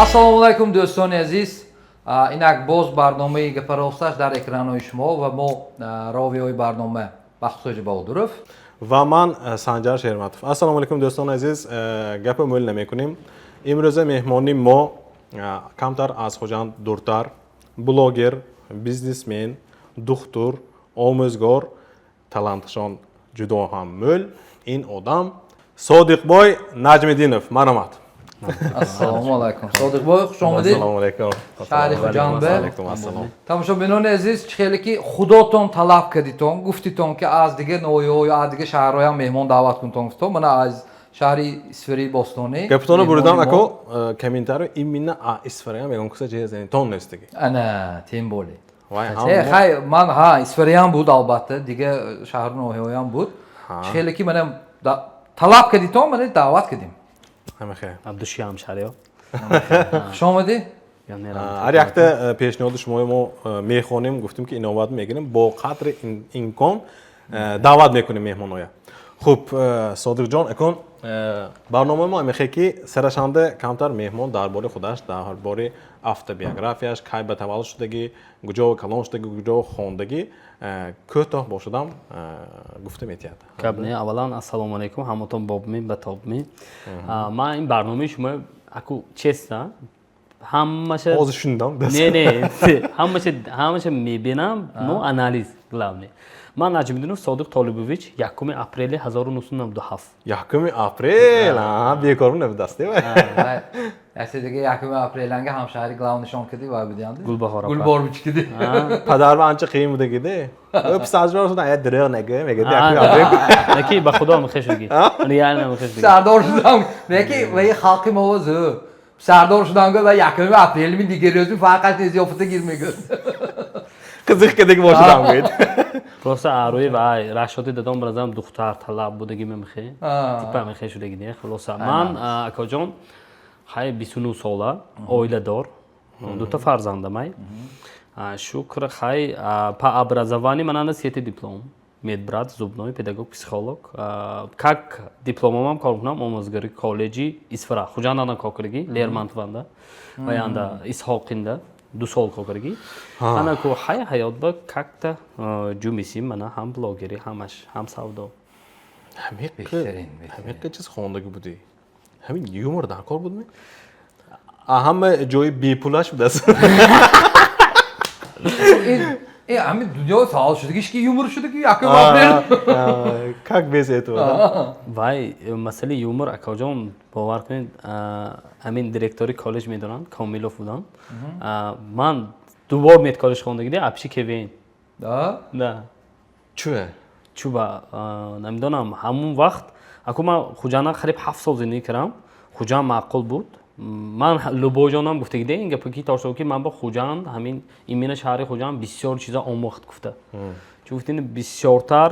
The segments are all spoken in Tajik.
ассалому алайкум дӯстони азиз, инак боз барномаи гапарофташ дар экранои шумо ва мо ровиҳои барнома Бахтиёр Болдуров ва ман Санҷар Шерматов. Ассалому алайкум дӯстони азиз, гапа мӯл намекунем. Имрӯза меҳмони мо камтар аз хуҷанд дуртар, блогер, бизнесмен, духтур, омӯзгор, талантшон ҷудо ҳам мӯл ин одам Содиқбой Наҷмиддинов. Маромад. ассалому алайкум. Содиқбой, хуш омадед. Ассалому алайкум. Шаҳри хуҷанд Алайкум ассалом. тамошобинони азиз, чӣ хеле ки худотон талаб кардитон, гуфтитон ки аз дигар ноҳияҳо ё аз дигар шаҳрҳои ҳам меҳмон даъват кунтон. Гуфтон мана аз шаҳри Исфари Бостонӣ. Гапитона бурдан ако комментарий именно Исфари мегон куса ҷезен тон нестиги. Ана, тем более. Вай хай ман Исфари ҳам буд албатта, дигар шаҳру ноҳияҳои ҳам буд. Чӣ хеле ки мана талаб кардитон, мана даъват кардем. Ҳамахе. Абдушиям шариё. Хуш омадед. ҳар якта пешниҳоди шумои мо мехонем, гуфтем ки иноват мегирем, бо қадри имкон даъват мекунем меҳмоноя. Хуб, Содиқҷон, акун барномаи мо мехе ки сарашанда камтар меҳмон дар бори худаш, дар бори автобиографияш, кай ба таваллуд шудагӣ, куҷо калон шудагӣ, куҷо хондагӣ, кӯтоҳ бошудам гуфта метиҳад. Кабне аввалан ассалому алайкум ҳамотон бобми ба тобми. Ман ин барномаи шумо аку честа ҳамаша ҳозир шундам. не ҳамаша мебинам, но анализ главне. Ман Наҷмиддинов Содиқ Толибович 1 апрели 1997. 1 апрел, бекор набудасте. Ясе дига 1 апреланга ҳамшаҳри главнишон кади ва бидиянди. Гулбаҳор апа. Гулбор бичкиди. Падарва анча қиим будагиде. Писаҷро шуда ая дирեղ нега, мегади 1 апрел. Наки ба худо мехешуги. Реально мехешуги. Сардор шудам. Неки ва ин халқи мовозу. Сардор шудам ва 1 апрел ми дигар рӯзи фақат зиёфата гирмегӯд. Қизиқ кадик бошудам гӯд. Просто арои вай рашоди дадон бразам духтар талаб будаги мемхе. Типа мехешудаги не. Хулоса ман акаҷон хай 29 сола, оиладор, дута фарзандамай. Шукр хай по образованию ман ана 7 диплом. Медбрат, зубной, педагог, психолог. Как дипломам кор кунам омӯзгари коллеҷи Исфара. Хуҷандан кокирги, Лермонтованда. Ва янда Исҳоқинда 2 сол кокирги. Ана ко хай ҳаётба как-то ҷумисим мана ҳам блогери, ҳам савдо. ҳамеқа чиз хондаги будӣ. ҳамин юмор дар кор будми? ҳама ҷои бепулаш будааст. ҳамин дунё фаъол шудагиш ки юмор шудаги 1 апрел. Как без этого? Вай масъалаи юмор акаҷон бовар кунед, ҳамин директори коллеҷ медонанд, Комилов буданд. Ман 2 бор медколлеҷ хондагиде, апши кевен. Да. Чӯе? Чуба намедонам ҳамун вақт аку ман хуҷана қариб 7 сол зиндагӣ кардам. Хуҷан маъқул буд. Ман Лубойҷонам гуфтагиде ин гапа ки тошо ки ман ба хуҷанд ҳамин имина шаҳри хуҷанд бисёр чиза омӯхт гуфта. Чун гуфтин бисёртар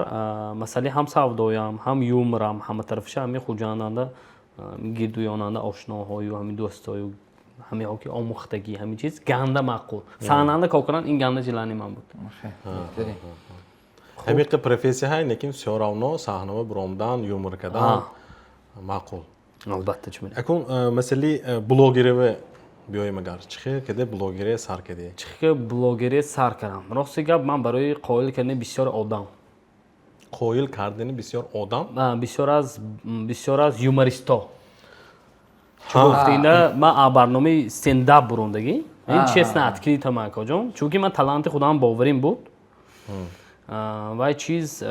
масъалаи ҳам савдоям, ҳам юморам, ҳаматарафиша ҳамин хуҷанданда гирдуёнанда ошноҳою ҳамин дӯстою ҳамиҳо ки омӯхтагӣ ҳамин чиз ганда маъқул. Саҳнанда кокаран ин ганда ҷилани ман буд. ҳамиқа профессия ҳай, лекин сёравно саҳнава буромдан, юмор кардан маъқул. Албатта чӣ акун масъалаи блогериве биёем агар чӣ хел каде блогерия сар кардӣ? Чӣ хел блогерия сар кардам? Рости гап ман барои қоил кардани бисёр одам. Қоил кардани бисёр одам? Бисёр аз юмористо. Чун гуфтинда ман барномаи стендап бурондагӣ. Ин честно откритам акаҷон. Чунки ман таланти худам боварим буд. Вай чиз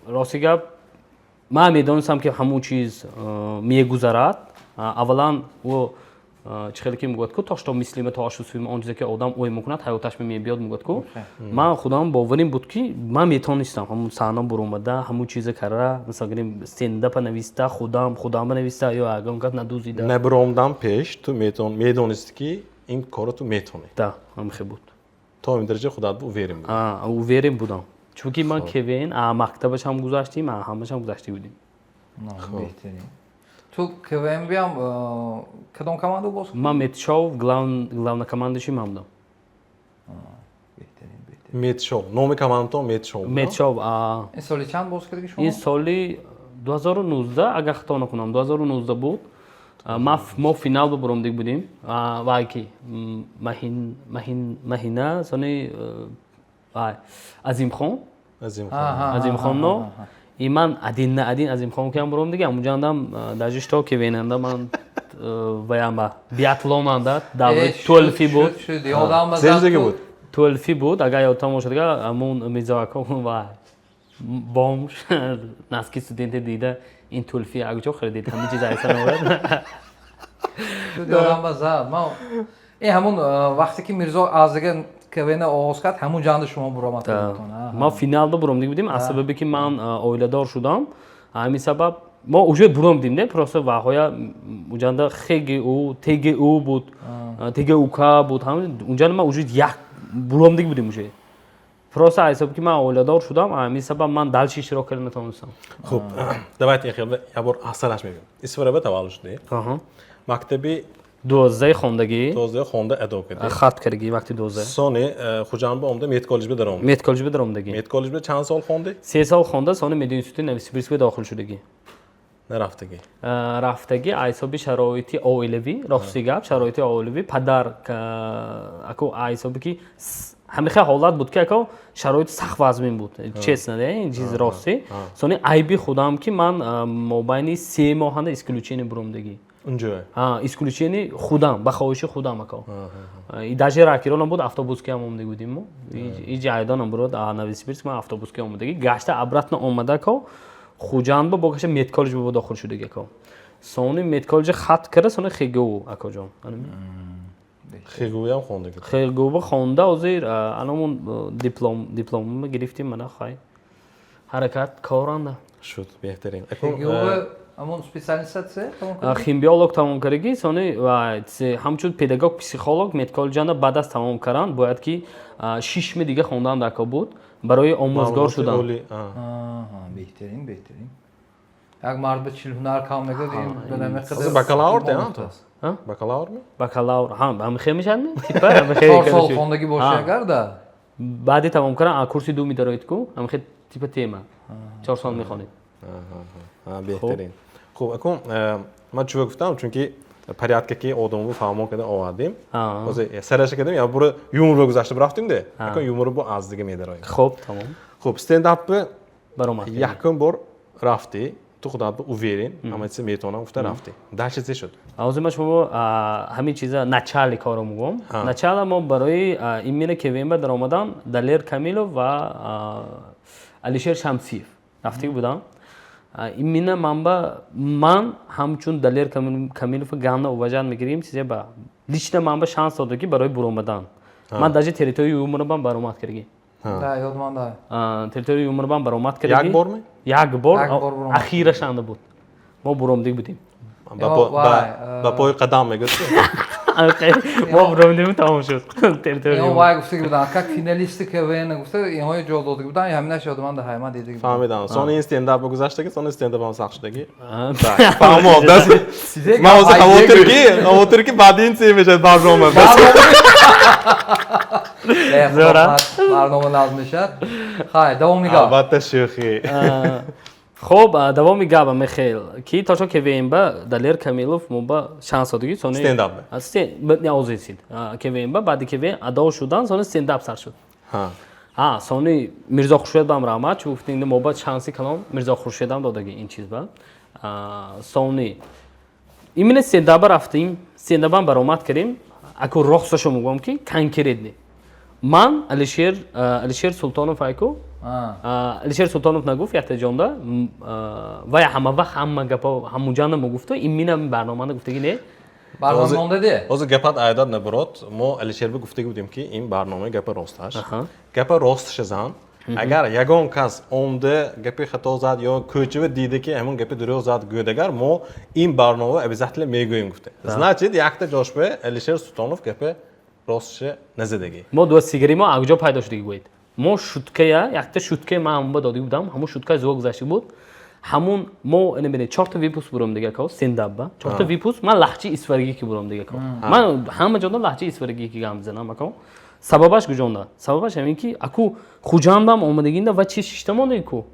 рости гап ман медонистам ки ҳамун чиз мегузарад. Аввалан ӯ чӣ хеле ки мегӯяд ку то што мислиме то ашусуем он чизе ки одам ӯй мекунад ҳаёташ мебиёд мегӯяд ку. Ман худам боварим буд ки ман метонистам ҳамун саҳна буромада ҳамун чиза кара, мисал гирем стендапа нависта, худама нависта ё ягон гап надӯзида. Набуромдан пеш ту медонисти ки ин коро ту метонӣ. Да, ҳамихе буд. То ин дараҷа худат уверим буд. Уверим будам. Чунки ман кевен мактабаш ҳам гузаштим, ҳамашам гузашта будем. Беҳтарин. Ту КВМ биам кадом команду боз кардӣ? Ман Метшов главнокомандаши ман будам. Беҳтарин. Метшов. Номи командатон Метшов. Метшов. Ин соли чанд боз кардӣ шумо? Ин соли 2019, агар хато накунам, 2019 буд. мо финал буромдик будем вай ки маҳина сони азимхон азимхонно и ман один на один азимхон кам буромдик амуҷандам дажишто ки венанда ман ваяма биатлонанда даври 12 буд шуд ёдам ба Зелзеге буд 12 буд агар ёдам бошад амун мизавакон ва бомш наски студенте дида ин 12 агҷо харидид ҳамин чиз айса навад шуд ёдам ба зад ман ин ҳамун вақте ки мирзо аздига кавена оғоз кард ҳамун ҷанда шумо буромад кардитон ма финалда буромдик будем аз сабаби ки ман оиладор шудам ҳамин сабаб мо уже буромдим не просто ваҳоя уҷанда хгу тгу буд тгук буд унҷанда ма уже як буромдик будем уже просто аз сабаби ки ман оиладор шудам ҳамин сабаб ман далчи иштирок карда натонистам хуб давайте яхелда ябор асараш мегӯям исфара ба таваллуд шудӣ мактаби 12 хондагӣ 12 хонда адо кардӣ хат кардагӣ вақти 12 сони хуҷанба омда медколлеҷба даромад медколлеҷба даромдагӣ медколлеҷба чанд сол хонди 3 сол хонда сони мединститути новосибирскӣ дохил шудагӣ нарафтагӣ рафтагӣ айсоби шароити оилавӣ рости гап шароити оилавӣ падар ако айсоби ки ҳамиха ҳолат буд ки ако шароити сахт вазмин буд честно ин чиз рости сони айби худам ки ман мобайни 3 моҳанда исключение буромдагӣ унҷо исключение худам ба хоҳиши худам ако даже ракиронам буд автобуски ҳам омадагӣ будим мо и ҷайдонам бурод новосибирск ман автобуски омадагӣ гашта обратно омада ко хуҷанба бо гаша медколлеҷ бо дохил шудагӣ ако сони медколлеҷ хат карда сони хгу акоҷон хгуям хондагӣ хгу хонда озир анамон дипломма гирифтим мана хай ҳаракат коранда шуд беҳтарин ҳамун специализатсия химбиолог тамом кардагӣ сони ҳамчун педагог психолог медколлеҷанда баъд аз тамом кардан бояд ки 6 ми дига хондан дако буд барои омӯзгор шудан беҳтарин беҳтарин як мард ба чил ҳунар кам мегӯяд ин Азо бакалавр бакалавр бакалавр ҳамихе мешадми 4 сол хондагӣ боши агарда баъди тамом кардан курси ду медароид ку ҳамихе типа тема 4 сол мехонед беҳтарин хуб акун ман чӯ гуфтам чунки порядка ки одамро фаҳмон карда овардем сараша кардем я буро юморро гузашта рафтимде акун юморро бо аздига медароем хуб тамом хуб стендапи баромад якум бор рафтӣ ту худат уверен ҳама чиз метавонам гуфта рафтӣ дальше чӣ шуд ҳозир ман шумо ҳамин чиза начали коро мегӯям начала мо барои имина кевемба даромадан далер камилов ва алишер шамсиев рафтиги будам имина манба ман ҳамчун далер камилова ганна уважат мегирем чизе ба лично манба шанс дода ки барои буромадан ман даже территорияи юморбам баромад кардагӣ территорияи юморбам баромад кардагӣ як борме як бор ахирашанда буд мо буромдик будем ба пои қадам мегӯфти мо буромдим тамом шуд территория вай гуфтаги будам как финалисти квн гуфта инҳои ҷо додагӣ будам ҳаминаш ёдаманда ҳайма дидагӣ фаҳмидам сони ин стендапа гузаштагӣ сони стендапам сахт шудагӣ фаҳмом ман ҳозир хавотир ки баъди ин се мешад барнома барнома назм мешад хай давоми гап албатта шӯхӣ хуб давоми габа михел ки тошо кевемба далер камилов моба шанс додагӣ сони стендап неозисид кевемба баъди кевем адо шудан сони стендап сар шуд сони мирзо хуршедам раҳмат чӣ гуфтин моба шанси калом мирзо хуршедам додагӣ ин чизба сони имина стендаба рафтим стендабам баромад кардем ако росташо мегӯям ки конкретне ман алишер султонов айко алишер султонов нагуфт яктаҷонда вай ҳамавақт ҳама гапо ҳамуҷанда могуфто имина барномада гуфтаги не барнома мондаде ҳозир гапат айдад набирод мо алишерба гуфтаги будем ки ин барномаи гапа росташ гапа ростша зан агар ягон кас омда гапи хато зад ё кӯчава дида ки ҳамон гапи дурӯғ зад гӯдагар мо ин барнома обязательно мегӯем гуфта значит якта ҷошба алишер султонов гапа ростша назадагӣ мо дуастигари мо акҷо пайдо шудагӣ гӯед мо шуткая якта шуткаи ман ҳамба додагӣ будам ҳамун шуткаи зуво гузашта буд ҳамун мо набинед 4 випуск буром дига ко стендапба 4 випуск ман лаҳҷаи исфарагӣ ки буром дига ко ман ҳама ҷода лаҳҷаи исфарагӣ ки гам мезанам ако сабабаш гуҷонда сабабаш ҳамин ки аку хуҷандам омадагинда ва чи шиштамондаги ку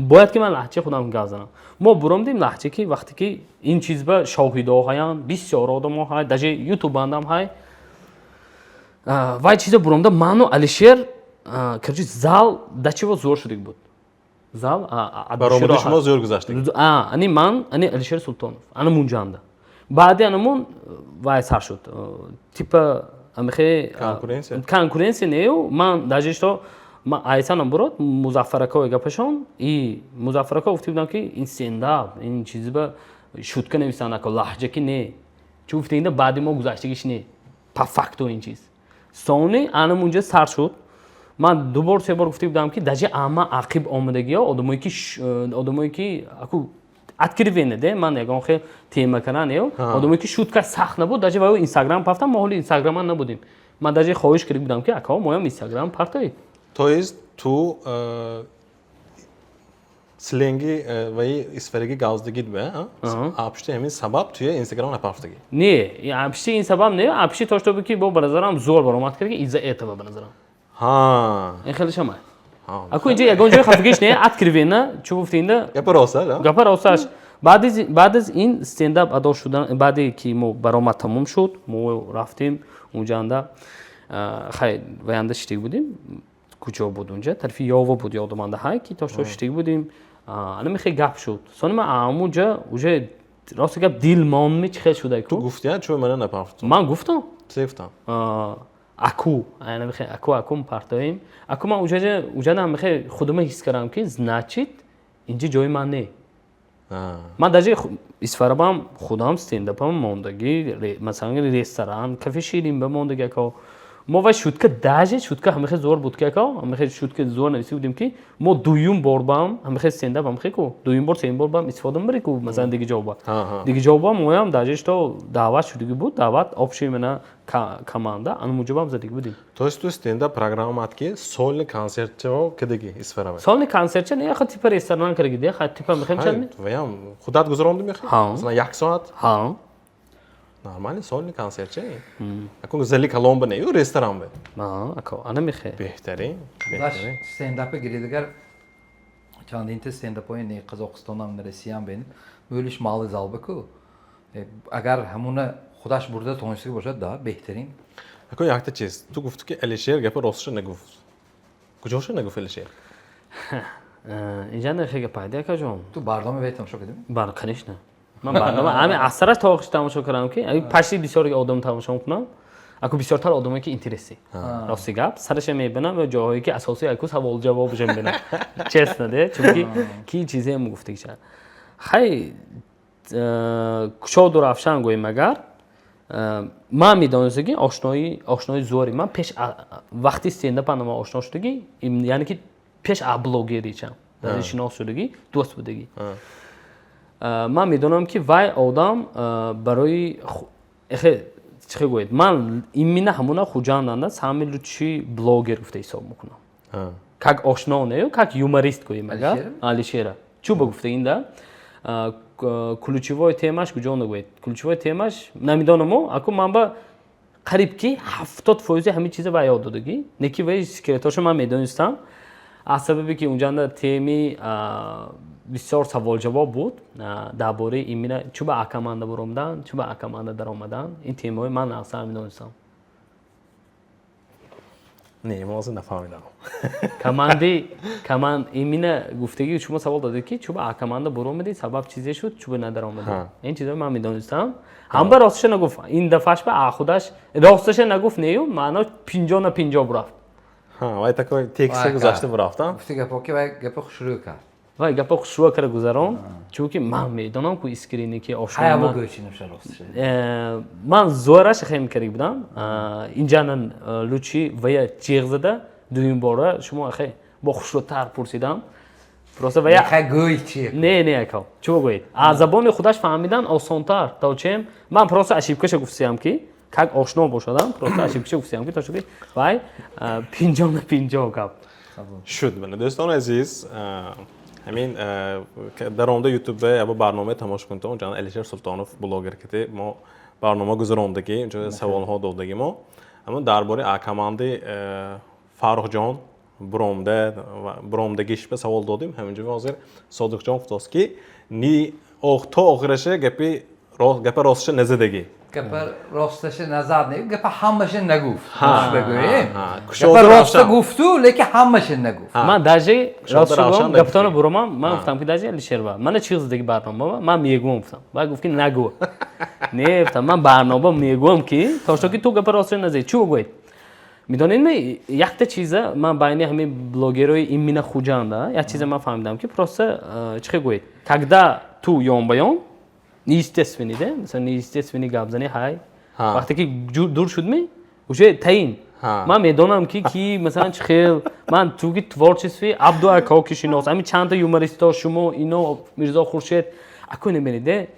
باید که من لهجه خودم گپ زنم ما برامدیم لهجه که وقتی که این چیز به شاهدا هستند بسیار آدم ها در یوتیوب هم های وای چیزا برامده من و الشیر کرچی زال دچیو زور شدیم بود زال برآمده شما زور گذاشتید انی من انی الشیر سلطانов انا مونجانده بعدی انمون وای سر شد تیپ امخه конкуренция نیو من داجشتو من айсанам бурод музаффаракова гапашон и музаффаракова гуфти будам ки ин стендап ин чизи ба шутка нависанд ако лаҳҷа ки не чӣ гуфти инда баъди мо гузаштагиш не по факту ин чиз сони анам унҷа сар шуд ман ду бор се бор гуфти будам ки даҷи ама ақиб омадагиҳо одамое ки аку откривене де ман ягон хел тема карданео одамое ки шутка сахт набуд даҷи вао инстаграм пафтам мо ҳоли инстаграма набудем ман даҷи хоҳиш карда будам ки акао моям инстаграм партои То есть ту сленги ва исфараги гавздагид ба апшти ҳамин сабаб туя инстаграм напафтаги не апшти ин сабаб не апшти тоштоби ки бо ба назарам зор баромад кард ки иза этого ба назарам ин хеле шама аку инҷа ягон ҷои хафагиш не откривена чӯ гуфти инда гапа роста гапа росташ баъд аз ин стендап адо шудан баъде ки мо баромад тамом шуд мо рафтем унҷанда хай ваянда шитик будем куҷо буд унҷа тарафи ёва буд ёдаманда ҳай ки тошто шитик будем ана мехе гап шуд сони ман амунҷа уже рости гап дил монми чӣ хел шуда ку гуфтия чӯ мана напафтум ман гуфтам чӣ гуфтам аку ана мехе аку партоем аку ман уҷада мехе худама ҳис кардам ки значит инҷа ҷои ман не ман даҷи исфарабам худам стендапам мондагӣ масалан ресторан кафе ширин ба мондагӣ ако мо вай шутка даже шутка ҳамехе зор буд ки ако ҳамехе шутка зор нависи будем ки мо дуюм бор бам ҳамехе стендап ҳамехе ку дуюм бор сеюм бор бам истифода мебарем ку масалан диги ҷоба моям дажешто даъват шудагӣ буд даъват обши мена команда анмуҷобам задиги будем то есть ту стендап программат ки солни консертчао кадаги исфарава солни консертча не аха типа ресторан караги де ха типа мехем чами ваям худат гузарондӣ мехе масалан 1 соат нормально солни консертча аку зали коломба не ё ресторан бе ако ана мехе беҳтарин стендапа гиридигар чандинта стендапои не қозоқистонам россиям бенид мӯлиш мали залба ку агар ҳамуна худаш бурда тонистагӣ бошад да беҳтарин аку якта чиз ту гуфту ки алишер гапа ростша нагуфт куҷоша нагуфт алишер инҷа нехе гапайда ака ҷон ту барнома ве тамошо кардем бар конечно ман барнома ҳамин асараш тоқиш тамошо кардам ки пашти бисёр одам тамошо мекунам аку бисёртар одамое ки интереси рости гап сараша мебинам ё ҷоҳое ки асосӣ аку савол ҷавобша мебинам честно де чунки ки чизем гуфтиша хай кушоду рафшан гӯем агар ман медонистам ки ошнои зори ман пеш вақти стендапа ман ошно шудагӣ яъне ки пеш а блогеричам шинос шудагӣ дӯст будагӣ ман медонам ки вай одам барои чӣ гӯед ман имина ҳамуна хуҷанданда самилу чи блогер гуфта ҳисоб мекунам как ошно не как юморист гӯем агар алишера чӯ ба гуфта инда ключевой темаш куҷо нагӯед ключевой темаш намедонам аку ман ба қариб ки 70% ҳамин чиза ба ёд додагӣ не ки вай секретоша ман медонистам аз сабабе ки унҷанда теми бисёр саволҷавоб буд дар бораи имина чӯ ба акаманда буромдан чӯ ба акаманда даромадан ин темаҳои ман аксар медонистам не мо ҳозир нафаҳмидам каманд имина гуфтагӣ шумо савол додед ки чӯ ба акаманда буромади сабаб чизе шуд чӯ ба надаромадан ин чизаҳо ман медонистам ҳамба росташа нагуфт ин дафъаш ба худаш росташа нагуфт нею маъно 50 на 50 бурафт вай такой текст гузашта бурафт гуфти гапо ки вай гапа хушрӯ кард вай гапа хушрӯ карда гузарон чунки ман медонам ку искрини ки ошно ман зораша хем карда будам инҷанан лучи вая ҷиғ зада дуюм бора шумо ахе бо хушрӯтар пурсидам просто вая гӯй чи не ака чӯ гӯед аз забони худаш фаҳмидан осонтар то чем ман просто ашибкаша гуфтаям ки как ошно бошадам просто ашибкаша гуфтаям ки то ки вай 50 на 50 гап шуд бина дӯстони азиз ҳамин дар онда ютубе ябо барномаи тамошо кунтам ҷаноб алишер султонов блогер ките мо барнома гузарондагӣ ҷо саволҳо додагӣ мо аммо дар бораи акаманди фаррухҷон برامدگیش به سوال دادیم همینجوری حاضر صادق جان گفت که نی تا آخرشه گپ راستش نزدگی گپ راستش نزد نه گپ همش نگفت ها، بگوییم ها. گپ کشاده راست روشن. گفتو لیکن همش نگفت من داجی راست روشن شدم نگفتی. گفتم برام من گفتم که داجی علیشیر با من چیز دیگه برنامه من میگم گفتم بعد گفت که نگو نه گفتم من برنامه میگم که تا که تو گپ راست نزدی چی بگوید میدونین یک تا چیزه من بین همین بلوگرای این مینا خوجانده یک چیز من فهمیدم که просто چه گوید когда تو یوم بیان естественный да مثلا естественный габзани های وقتی که دور شد می уже таин من میدونم که کی مثلا چه خیل من تو کی творчестве عبدو اکاکی شناس همین چند تا یومریستا شما اینو میرزا خورشید اكو نمیدید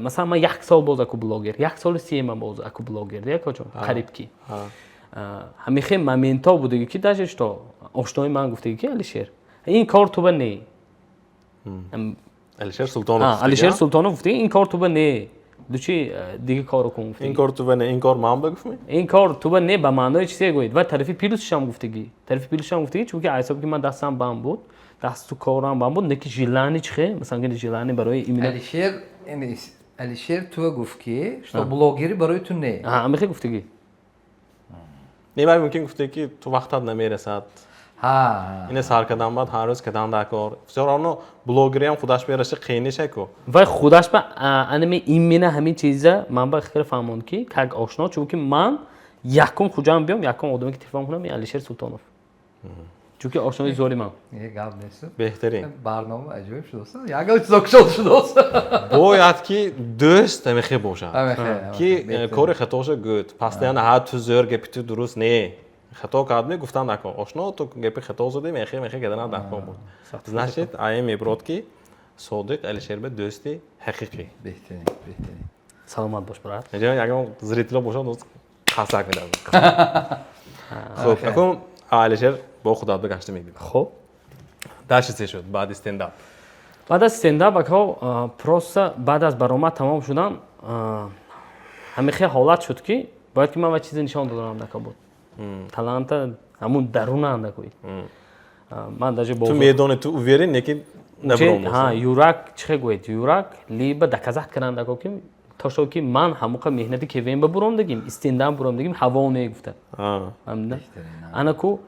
مثلا من یک سال باز اكو بلوگر یک سال سیم باز اكو بلوگر دیگه کجا قریب کی همین خیلی مومنتا بوده که داشتش تو آشنای من گفته که علیشیر این کار تو نه علیشیر سلطانوف علیشیر سلطانوف گفته این کار تو نه دوچی دیگه کارو کن این کار تو نه این کار من بگفتم این کار تو نه به معنای چیزی گوید و طرفی پیلوسش هم گفتگی طرفی پیلوسش هم گفتگی چون که حساب که من دستم بام بود دست تو کارم بام بود نکی ژیلانی چخه مثلا که ژیلانی برای ایمیل علیشیر تو گفت که شو بلوگری برای تو نه همه خیلی گفتگی نیمه ممکن گفته که تو وقتت نمیرسد ها این سر کدام بعد هر روز کدام دکار فسرانو بلوگری هم خودش برشه خینشه کو و خودش به انمی ایمینا همین چیزا من با خیلی فهمون که کاگ آشنا چون که من یکم خوجام بیام یکم آدمی که تلفن کنم علیشیر سلطانوف چون که آشنای زوری من یه گاب نیست بهترین برنامه عجیب شد دوست یا گفت زوکشل شد دوست باید که دوست نمیخه باشه همه که کار خطاش گود پس نه ها تو زور گپی تو درست نه خطا کردی گفتم نکن آشنا تو گپی خطا زدی میخه کردن نکن بود значит ای میبرد که صادق علیشیر به دوستی حقیقی بهترین سلامت باش برات اینجا اگه زریتلا باشه دوست خاصک میدم خب اکم علیشیر با خدا بگشته میبینم خب داشت چه شد بعد استنداپ بعد از استنداپ اکو پروسه بعد از برآمد تمام شدن همه خیلی حالت شد که باید که من و چیز نشان دادم نکا بود таланта همون درون اندکوی من даже تو میدونی تو уверен که نبرم ها یورک چه گوید یورک لیبا دکازات کرنده کو که تا شو که من هموقع مهنتی که ویم برام دگیم استنداپ برام دگیم هوا نگفته همین انا کو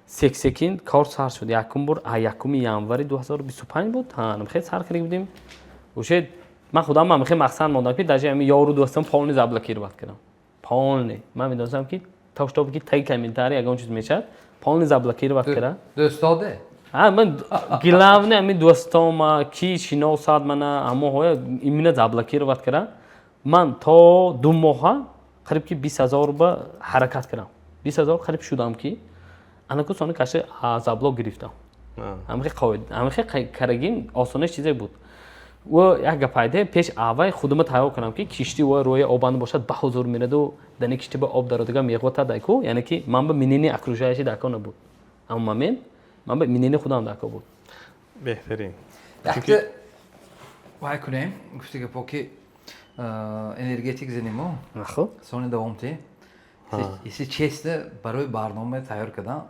سکسکین کار سر شد یکم بر یکم ینوری 2025 بود ها خیلی سر کرده بودیم وشه من خودم هم خیلی مقصد موندم که даже همین یارو دوستم پاولنی زابلاکی رو بات کردم پاولنی من میدونستم که تا شب که تای کامنتاری اگه اون چیز میشد پاولنی زابلاکی رو بات کردم دوست داده من گلام نه می دوستام کی شناساد من اما های ایمینا زابلاکی رو بات کردم من تا 2 ماه قریب که 20000 با حرکت کردم 20000 قریب شدم که انا کو سونه کاش زابلو گرفتم همه خیلی کرگین آسانش چیزی بود و یک گپایده پیش آوای خودم تهیه کنم که کشتی و روی آبان باشد به حضور میرد و دنی کشتی به آب درودگاه میگوتا دایکو یعنی که من به مینینی اکروژایشی دکا نبود اما من به مینینی خودم دکا بود بهترین یکی وای کنیم گفتی که پاکی انرژتیک زنیمو خب سونی دوام تی ایسی چیسته برای برنامه تیار کردم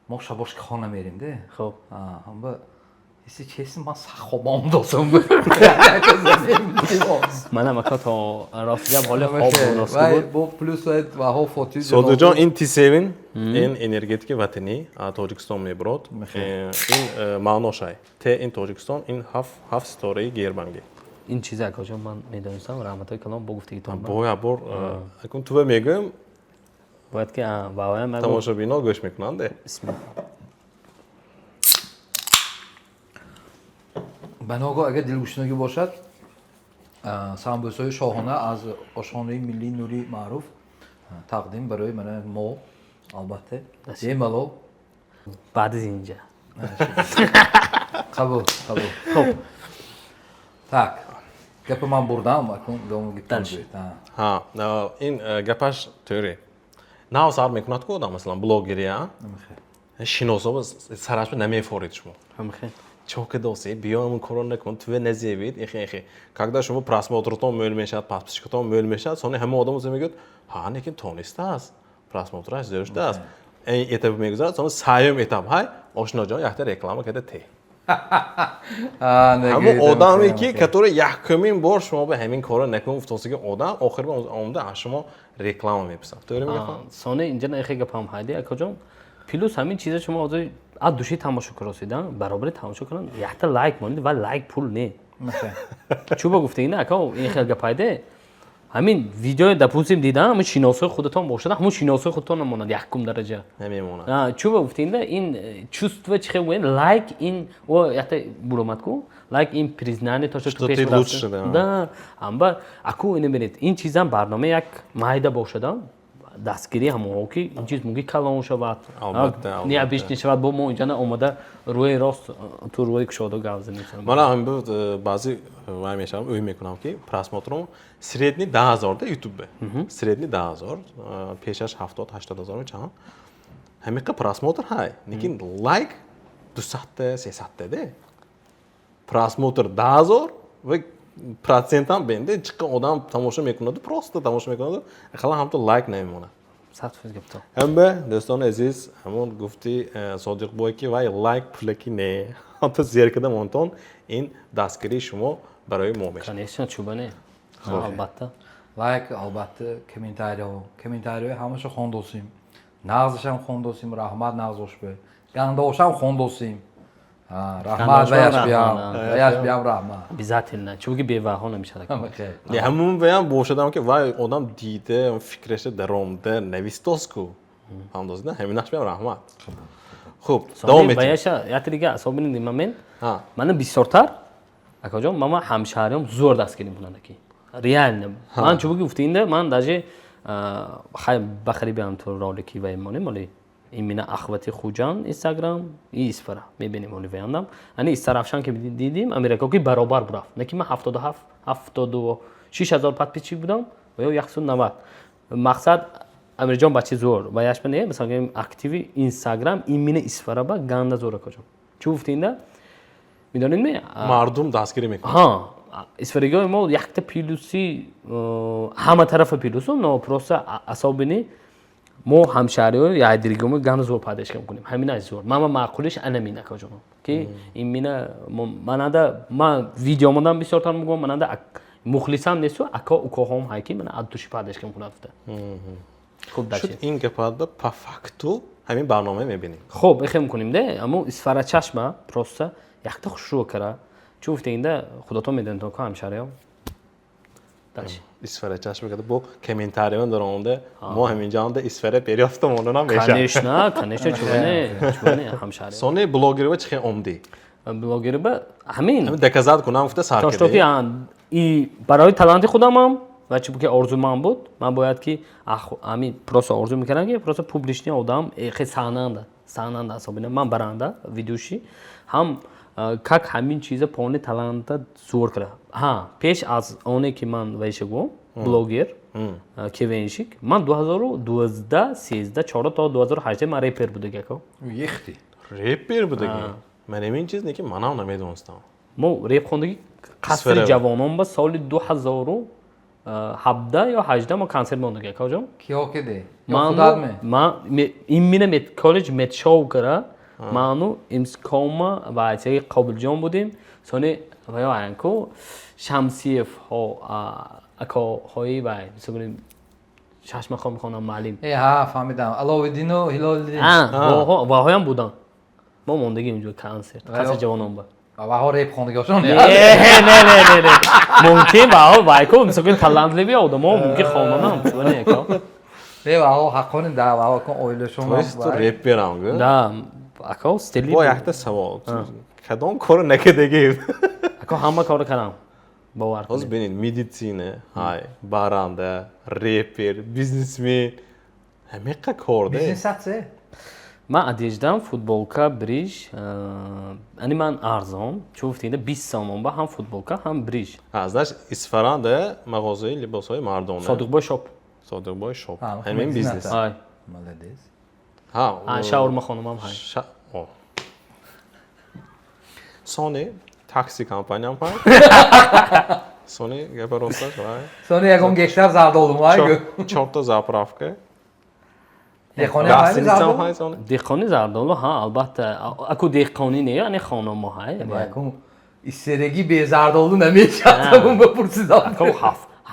ما شباش که خانه میریم ده خب هم با ایسی چیسته من خوابم داشتم منم اکا تا راستی حال خواب درست بود با پلوس و ها فوتی صادق جان این تی 7 این انرژتیک وطنی تاجیکستان میبرد این معناشای ته این تاجیکستان این 7 ستاره گیربانگی این چیزا اکا جان من میدونستم رحمت کلام با گفتگی تو باید بر اکن تو میگم باید که باید من تماشابینا گوش میکنند بسم الله بناگاه اگر دلگشنگی باشد سمبوسای شاهانه از آشخانه ملی نوری معروف تقدیم برای من ما البته یه ملو بعد از اینجا قبول خب tak گپ من بردم اکنون دوم گفتم ها این گپش توری نه سر میکند کو آدم مثلا بلوگری ها شناسا سرش نمیفورید شما همخه چوک دوستی بیام کارون نکن تو نزیبید اخی когда شما просмотртон мөл мешад подписчикатон мөл мешад сони ҳама одам میگه ها لیکن تو نیست است просмотраш زشت است این etapı میگذارد sonra سیوم etap های آشنا جان یه реклама کرده ته همون آدمی که который یکمین بار شما به همین کارو نکنید افتادی که آدم آخر به آمده از شما реклама میپسند طوری میگم сони инҷа нахе гапам ҳайди акаҷон плюс ҳамин чиза шумо озои аз души тамошо куросидан баробари тамошо кунан якта лайк монид ва лайк пул не чӯба гуфтаина ака ин хел гап ҳайде ҳамин видео допустим дидан ҳамин шиносои худатон бошад ҳамун шиносои худтон намонад якум дараҷа نمیمونه чӯба гуфтаина ин чувство чихе муен лайк ин о якта буромад ку лайк ин признание то что ты лучше да амба аку ин бинед ин чизам барнома як майда бошадан дастгирӣ ҳамонҳо ки ин чиз муги калон шавад неабиш нешавад бо мо инҷа на омада рӯи рост ту рӯи кушода гап занем мана ҳамин баъзи вай мешавам ӯй мекунам ки просмотром средни 10000 да ютубе средни 10000 пешаш 70-80 000 чанд ҳамиқа просмотр ҳай лекин лайк 200 300 де просмотр 10000 ва процентам бенде чиқа одам тамошо мекунаду просто тамошо мекунаду хала ҳам то лайк намемонад ҳамба дӯстони азиз ҳамон гуфти содиқбой ки вай лайк пула ки не ҳамто зеркада монтон ин дастгирии шумо барои мо мешавад конечно чӯба не албатта лайк албатта комментариҳо ҳамаша хондосим нағзашам хондосим раҳмат нағзошбе гандошам хондосим раҳмат ваяш биям раҳмат обязательно чунки беваҳо намешавад ҳамун ваям бошадам ки вай одам дида фикраша даромда навистоску ҳамдозида ҳаминаш биям раҳмат хуб давом метавонем ваяша якта дига асобини момент мана бисёртар акаҷон мама ҳамшаҳриём зур дастгирӣ мекунанд ки реально ман чӯба гуфтаинда ман даже бахарибиам то ролики вай монем моли имина ахвати хуҷан инстаграм и исфара мебинем оли ваяндам ани истарафшан ки дидим америка ки баробар бурафт не ки ман 76000 подписчик будам ва ё 190 мақсад амирҷон бачи зур ва яшба не мисалан активи инстаграм имина исфара ба ганда зур акаҷон чӯ гуфтаинда میدانید می مردم دستگیری میکنن ها اسفریگاه ما یکتا پیلوسی همه طرف پیلوسو نه پروسه اصابینی ما همشهری یا دیگه گام زور پاداش کنیم همین از زور ما معقولش انا مینا کجا که این مینا من ما ویدیو مندم بسیار تر میگم من مخلصم نیستم اکا اوکاهم هایی که من ادوشی پاداش کنم افته خوب داشت این گپاد به پافاکتو همین برنامه میبینیم خب بخیم کنیم ده اما اسفر چشمه پروسه یکتا خوشرو کرده چون اینده خودتون میدونید تو همشهری داشت اسفر چشمه کرده با کامنتاریون درونده ما همینجا اند اسفر پیریافتمون رو میشه کنیش چونه همشهری سونی بلاگری و چه عمدی بلاگری با همین دکازات کنم گفته سر کرده داشتم ای برای تالنت خودم هم و چون که آرزو من بود من باید که همین پروسه آرزو میکردم که پروسه پوبلیشنی آدم خیلی ساننده حسابی من برنده ویدیوشی هم как همین چیزا پونه تالنت زور کرده ها پیش از اونه که من ویشگو بلاگر که وینشیک من 2012 13 14 تا 2018 من ریپر بوده که یختی ریپر بوده من این چیز نیکی منم نمیدونستم ما ریپ خوندگی قصر جوانان با سال 2017 یا 18 ما کنسرت موندگی کجا کیا کده من این مینه کالج مت شو کرده مانو امسکوما و ایچه قابل جان بودیم سونی و یا انکو شمسیف ها اکا هایی و مثلا شش مخام میخوانم معلم ها فهمیدم علاوالدین و هلالدین و های هم بودن ما موندگی اینجا کنسرت خاص جوانان با و ها ریپ خوندگیشون نه ممکن با وایکو مثلا تالنت لیبی آدم ها ممکن خوانم چون نه کا و ها حقون دا و ها کن اویلشون تو ریپر هم да ака стили با якта سوال کدام کارو نکردگی ака ҳама кор кардам бовар ҳоз бинед медисина ҳай баранда репер бизнесмен ҳамеқа кор да бизнесатсе ман одеждам футболка бриж ани ман арзон чун гуфтинда 20 сомон ба ҳам футболка ҳам бриж значит исфаранда мағозаи либосҳои мардона содиқбой шоп ҳамин бизнес молодец шаурма хонумам ҳай сони такси компаниям ҳай сони гапа росташ ҳай сони ягон гештар зард олдум ай чорта заправка Dehqoni Гостиницам ҳай ҳайсон. деҳқони зардолу ҳа албатта аку деҳқонӣ не яъне хономо ҳай Якум истереги безардолу намешадам бапурсидам. аку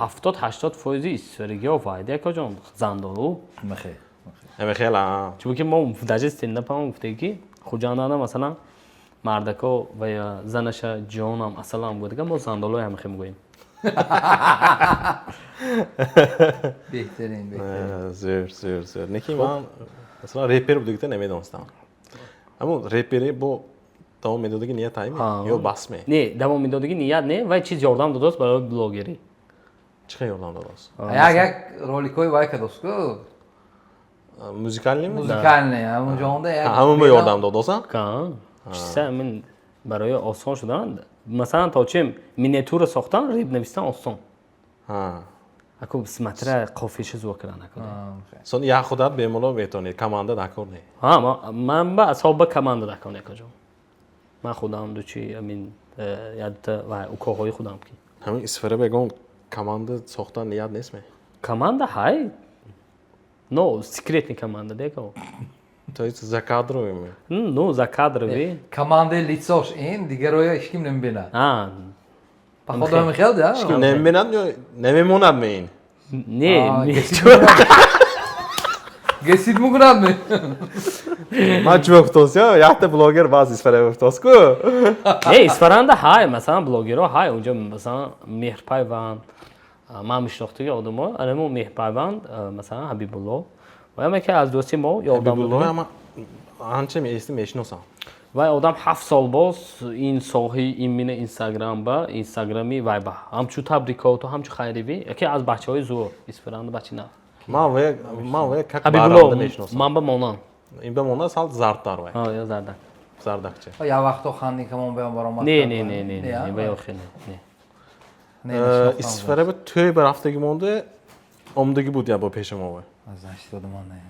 70-80% историгиҳо вайда акоҷон зандолу Махе. Ами хела. чунки мо даҷи стендапам гуфтем ки хуҷандана масалан мардако ва я занаша ҷонам асалам гӯдага мо зандолои ҳамихе мегӯем. Беҳтарин. Зер. Неки ман масалан репер будагита намедонистам. Аммо репери бо давом медодаги ният тайми ё бас ме. Не давом медодаги ният не вай чиз ёрдам додааст барои блогерӣ. Чӣ қадar ёрдам додааст? Як роликои вай кадоску Музикалними? музикальный, ҳамон ҷонда як Ҳамон бо ёрдам додааст? Кан чиса мин барои осон шудан масалан то чим миниатюра сохтан реп навистан осон. Ҳа. Аку смотря қофиша зур кардан акода. Сон як худат бемало метонед команда накорне. ҳа ман ба асоба команда дакон акоҷон. Ман худам дучи амин ядта ва укоҳои худам ки. Ҳамин исфара бегон команда сохтан ният нест ме. Команда ҳай? Но секретни команда деко. То есть за кадровими. Ну за кадрови. командаи лицош ин дигароя ҳеҷ ким намебинад. Походу мехел да? Ки намебинад ё намемонад ме ин. Не. Гесид мукунад ме. Ман чӣ гуфтос ё якта блогер баъз исфара гуфтос ку. Не исфаранда ҳай масалан блогерҳо ҳай унҷо масалан меҳрпайванд ман мишнохтаги одамо анамо меҳрпайванд масалан ҳабибулло ва яме ки аз дӯсти мо ёрдам Ҳабибулло ама анча меисти мешиносам. вай одам 7 сол боз ин соҳи ин мина инстаграм ба инстаграми вай ба ҳамчу табрикоту ҳамчу хайривӣ яке аз бачаҳои зур исфаранда бачи на Ман ве как ҳабибулло баранда мешиносам. ман ба монан Ин ба монанд сал зардтар вай. я зардан Зардакча. Я вақто хандикамон беам баромад. не ба охир не исфара ба тӯй ба рафтаги монда омдагӣ буд я бо пешамо вай. Значит одамон не.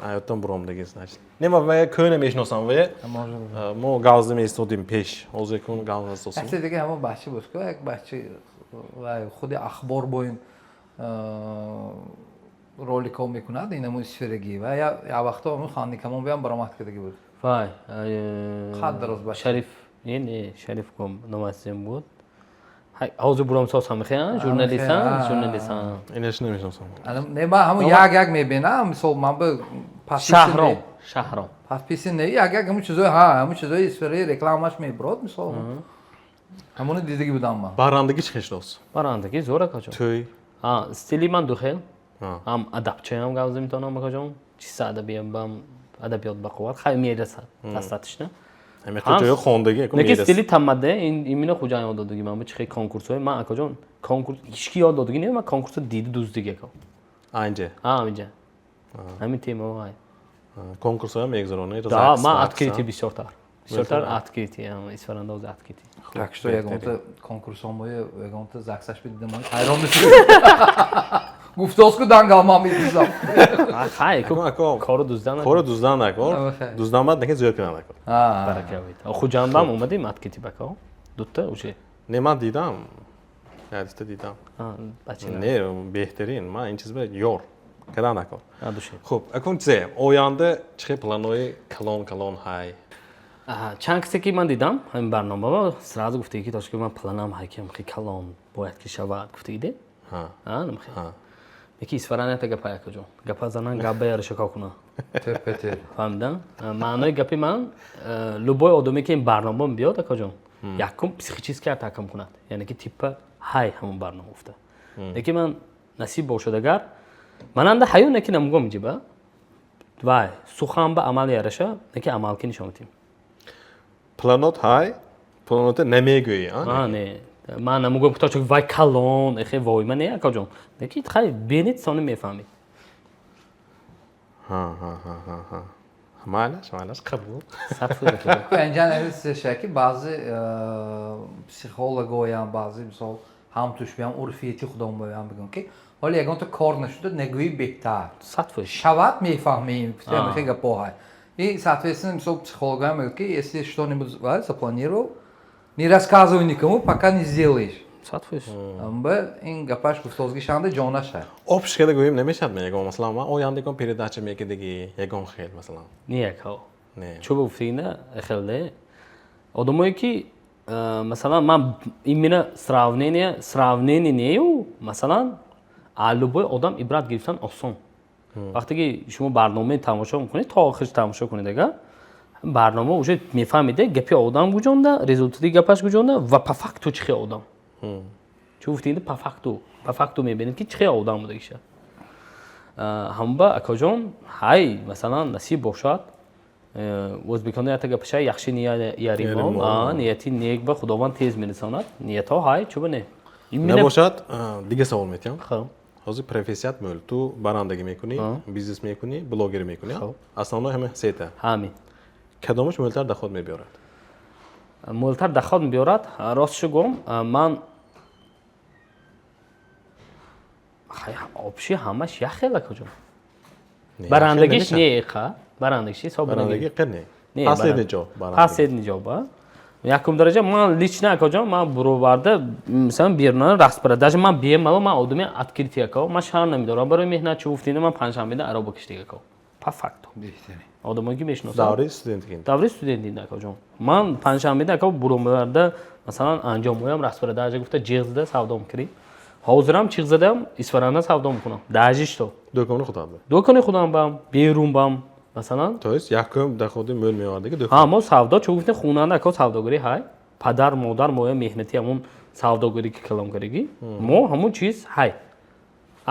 Аётам буромдаги значит. Нема вай кӯна мешиносам вай. Мо гавзда меистодим пеш. Ҳозир кун гавзда сосим. Акси дига ҳамон бача буд ку як бача вай худи ахбор бо ин роликҳо мекунад ин ҳамон исфирагӣ ва я вақто ҳамон хандикамон беам баромад кардагӣ буд. вай Хат дароз бача. шариф не шариф ком номасем буд ҳозир буромсоз ҳам мехоҳанд журналистан Инаш намешиносам. Не ба ҳамон як мебинам мисол ман ба шаҳром пасписи не як ҳамон чизои ҳамон чизои исфираи рекламаш мебирод мисол ҳамони дидагӣ будам ман. Баррандагӣ чӣ хешнос? барандагӣ зор акоҷон Тӯй. стили ман духел ҳам адабчаям гавза метавонам акоҷон чиса адабиям бам адабиёт ба қувват хай мерасад дастатишна Ами то ҷои хондагӣ ку неки мерас. стили тамаде имина хуҷан ёд додагӣ ман чихе конкурсҳои ман акоҷон конкурс ҳички ёд додагӣ не ман конкурса дида дуздига ко Анҷа. амиҷа ҳамин тема ҳай Конкурсҳоям мегузаронед. да ман открити бисёртар открити исфарандози открити Так что ягонта конкурсомои ягонта заксаш бидидам ҳайрон мешудам. Гуфтоску дангал ман мепурсам. хай Ако кору дуздан коро дуздан накор. Дуздан бад неки зӯр кунад накор. баракавит хуҷандам омадем открити бако дутта уже Не ман дидам. Ядиста дидам. бача Не беҳтарин ман ин чиз ба ёр кадан накор. душе Хуб, акун зе оянда чӣ планои калон ҳай. чанд кисе ки ман дидам ҳамин барномаро сразу гуфтаги ки тошки ман планам ҳай ки ҳамхи калон бояд ки шавад гуфтаги де намхе яки исфаранията гапа якоҷон гапа занан гап беяра шако куна фаҳмидан маънои гапи ман любой одаме ки ин барнома биёд акоҷон якум психически атакам кунад яъне ки типа ҳай ҳамон барнома уфта яки ман насиб бошад агар мананда ҳаю неки намугом иҷиба вай сухан ба амал яраша неки амал ки нишон метим Планот ҳай, планота намегӯӣ, не ман намугом ки то вай калон эхе вой ман не акоҷон неки хай бенит сони мефаҳмед Малаш қабул. Инҷан шаки баъзе психологоям баъзе мисол ҳамтуш биям урфияти худом биям бигӯм ки ҳоли ягонта кор нашуда нагӯӣ беҳтар шавад мефаҳмем хе гапо ҳай и соответственно мисол психологоям мегӯяд ки если что-нибудь запланировал не рассказывай никому пока не сделаешь با این گپاش گفتگوی شنده جانشه آبش خیلی گویم نمیشد میگم مثلا ما آینده میگم پیرداچه میگه دیگه یکم خیلی مثلا نیه که نه چه گفتی نه خیلی آدمایی که مثلا من این مینا سراونینی نیو مثلا علوبای آدم عبرت گرفتن آسان وقتی که شما برنامه تماشا میکنید تا آخرش تماشا کنید دیگه برنامه уже میفهمیده گپی آدم گوجونده رزولتی گپش گوجونده و پفاکتو چخی آدم چه گفتید پفاکتو میبینید که چخی آدم بوده ایشه هم با اکاجون های مثلا نصیب باشد o'zbekistonda ertaga pishay yaxshi yarim niyati niyek ba xudovand tez میرساند نیت ها های چوبه نه نباشد دیگه سوال میتونم خب حاضر پروفسیات مول تو برندگی میکنی بیزنس میکنی بلاگر میکنی اصلا همه سیته همین کدامش مولتر دخواد میبیارد مولتر دخواد میبیارد راستش گم من آبشی همش یخه کجا برندگیش نیقه برندگیش حساب برندگی قنه پاسید نجا پاسید نجا با یکم درجه من لیچنا کجا من برو برده مثلا بیرون رقص برده даже من بیم من آدمی اتکریتی که من شهر نمیدارم برای مهنت چه گفتین من پنجشنبه ده عربو کشتی که پرفکت بهتره آدمایی که میشناسم دوره استودنتی نه کجا من پنجشنبه ده که برو برده مثلا انجام میدم رقص برده даже گفته جیغ زده سودا میکردی حاضرم چیغ زدم اسفرانه سودا میکنم داجیش تو دکان خودم بام بیرون بام مثلا то есть якум даходи мӯл меовардаги ҳа мо савдо чӯ гуфтем хунанда ако савдогарӣ ҳай падар модар моя меҳнати ҳамун савдогарӣ ки калонгаригӣ мо ҳамун чиз ҳай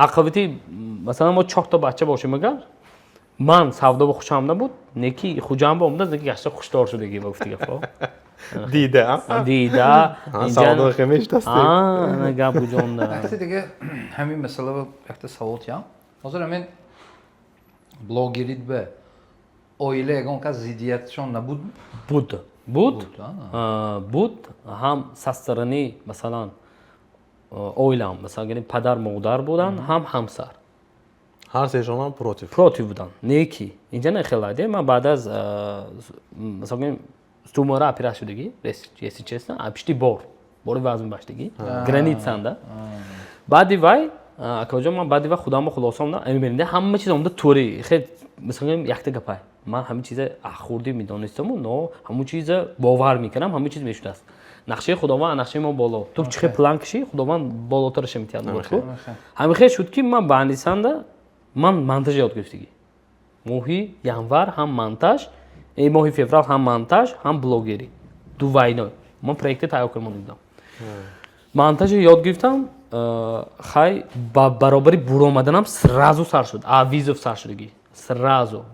ақибати масалан мо 4 та бача бошем агар ман савдо ба хушам набуд неки хуҷам ба омда неки гашта хуштор шудагӣ ба гуфти гафо дида савдо хемеш дасти ана гап буҷонда вақти дига ҳамин масъала вақти савол ям ҳозир ҳамин блогерит ба oile ягон кас зиддиятшон набуд буд ҳам састарани масалан оилам масалан падар модар будан ҳам ҳамсар ҳар сешонам против будан неки инҷа нахеладе ман баъд аз масалан стумора операт шудагӣ если честно пишти бори вазн баштагӣ границанда баъди вай акоҷон ман баъди вай худамро хулосомда мебинед ҳама чиз омда тури хел масалан якта гапай من همه چیز اخوردی میدونستم و نه همون چیز باور میکنم همه چیز میشناس نقشه خداوند نقشه ما بالا تو چه پلان کشی خداوند بالاترش میتونه بود همین خیلی شد که من باندیسنده من مونتاژ یاد گرفتگی ماهی январ هم مونتاژ ماهی فوریه هم مونتاژ هم بلاگری دو واینا من پروژه تایید کردم دیدم مونتاژ یاد گرفتم خیلی با برابری برو آمدنم سرازو سر شد آویزوف سر شدگی сразу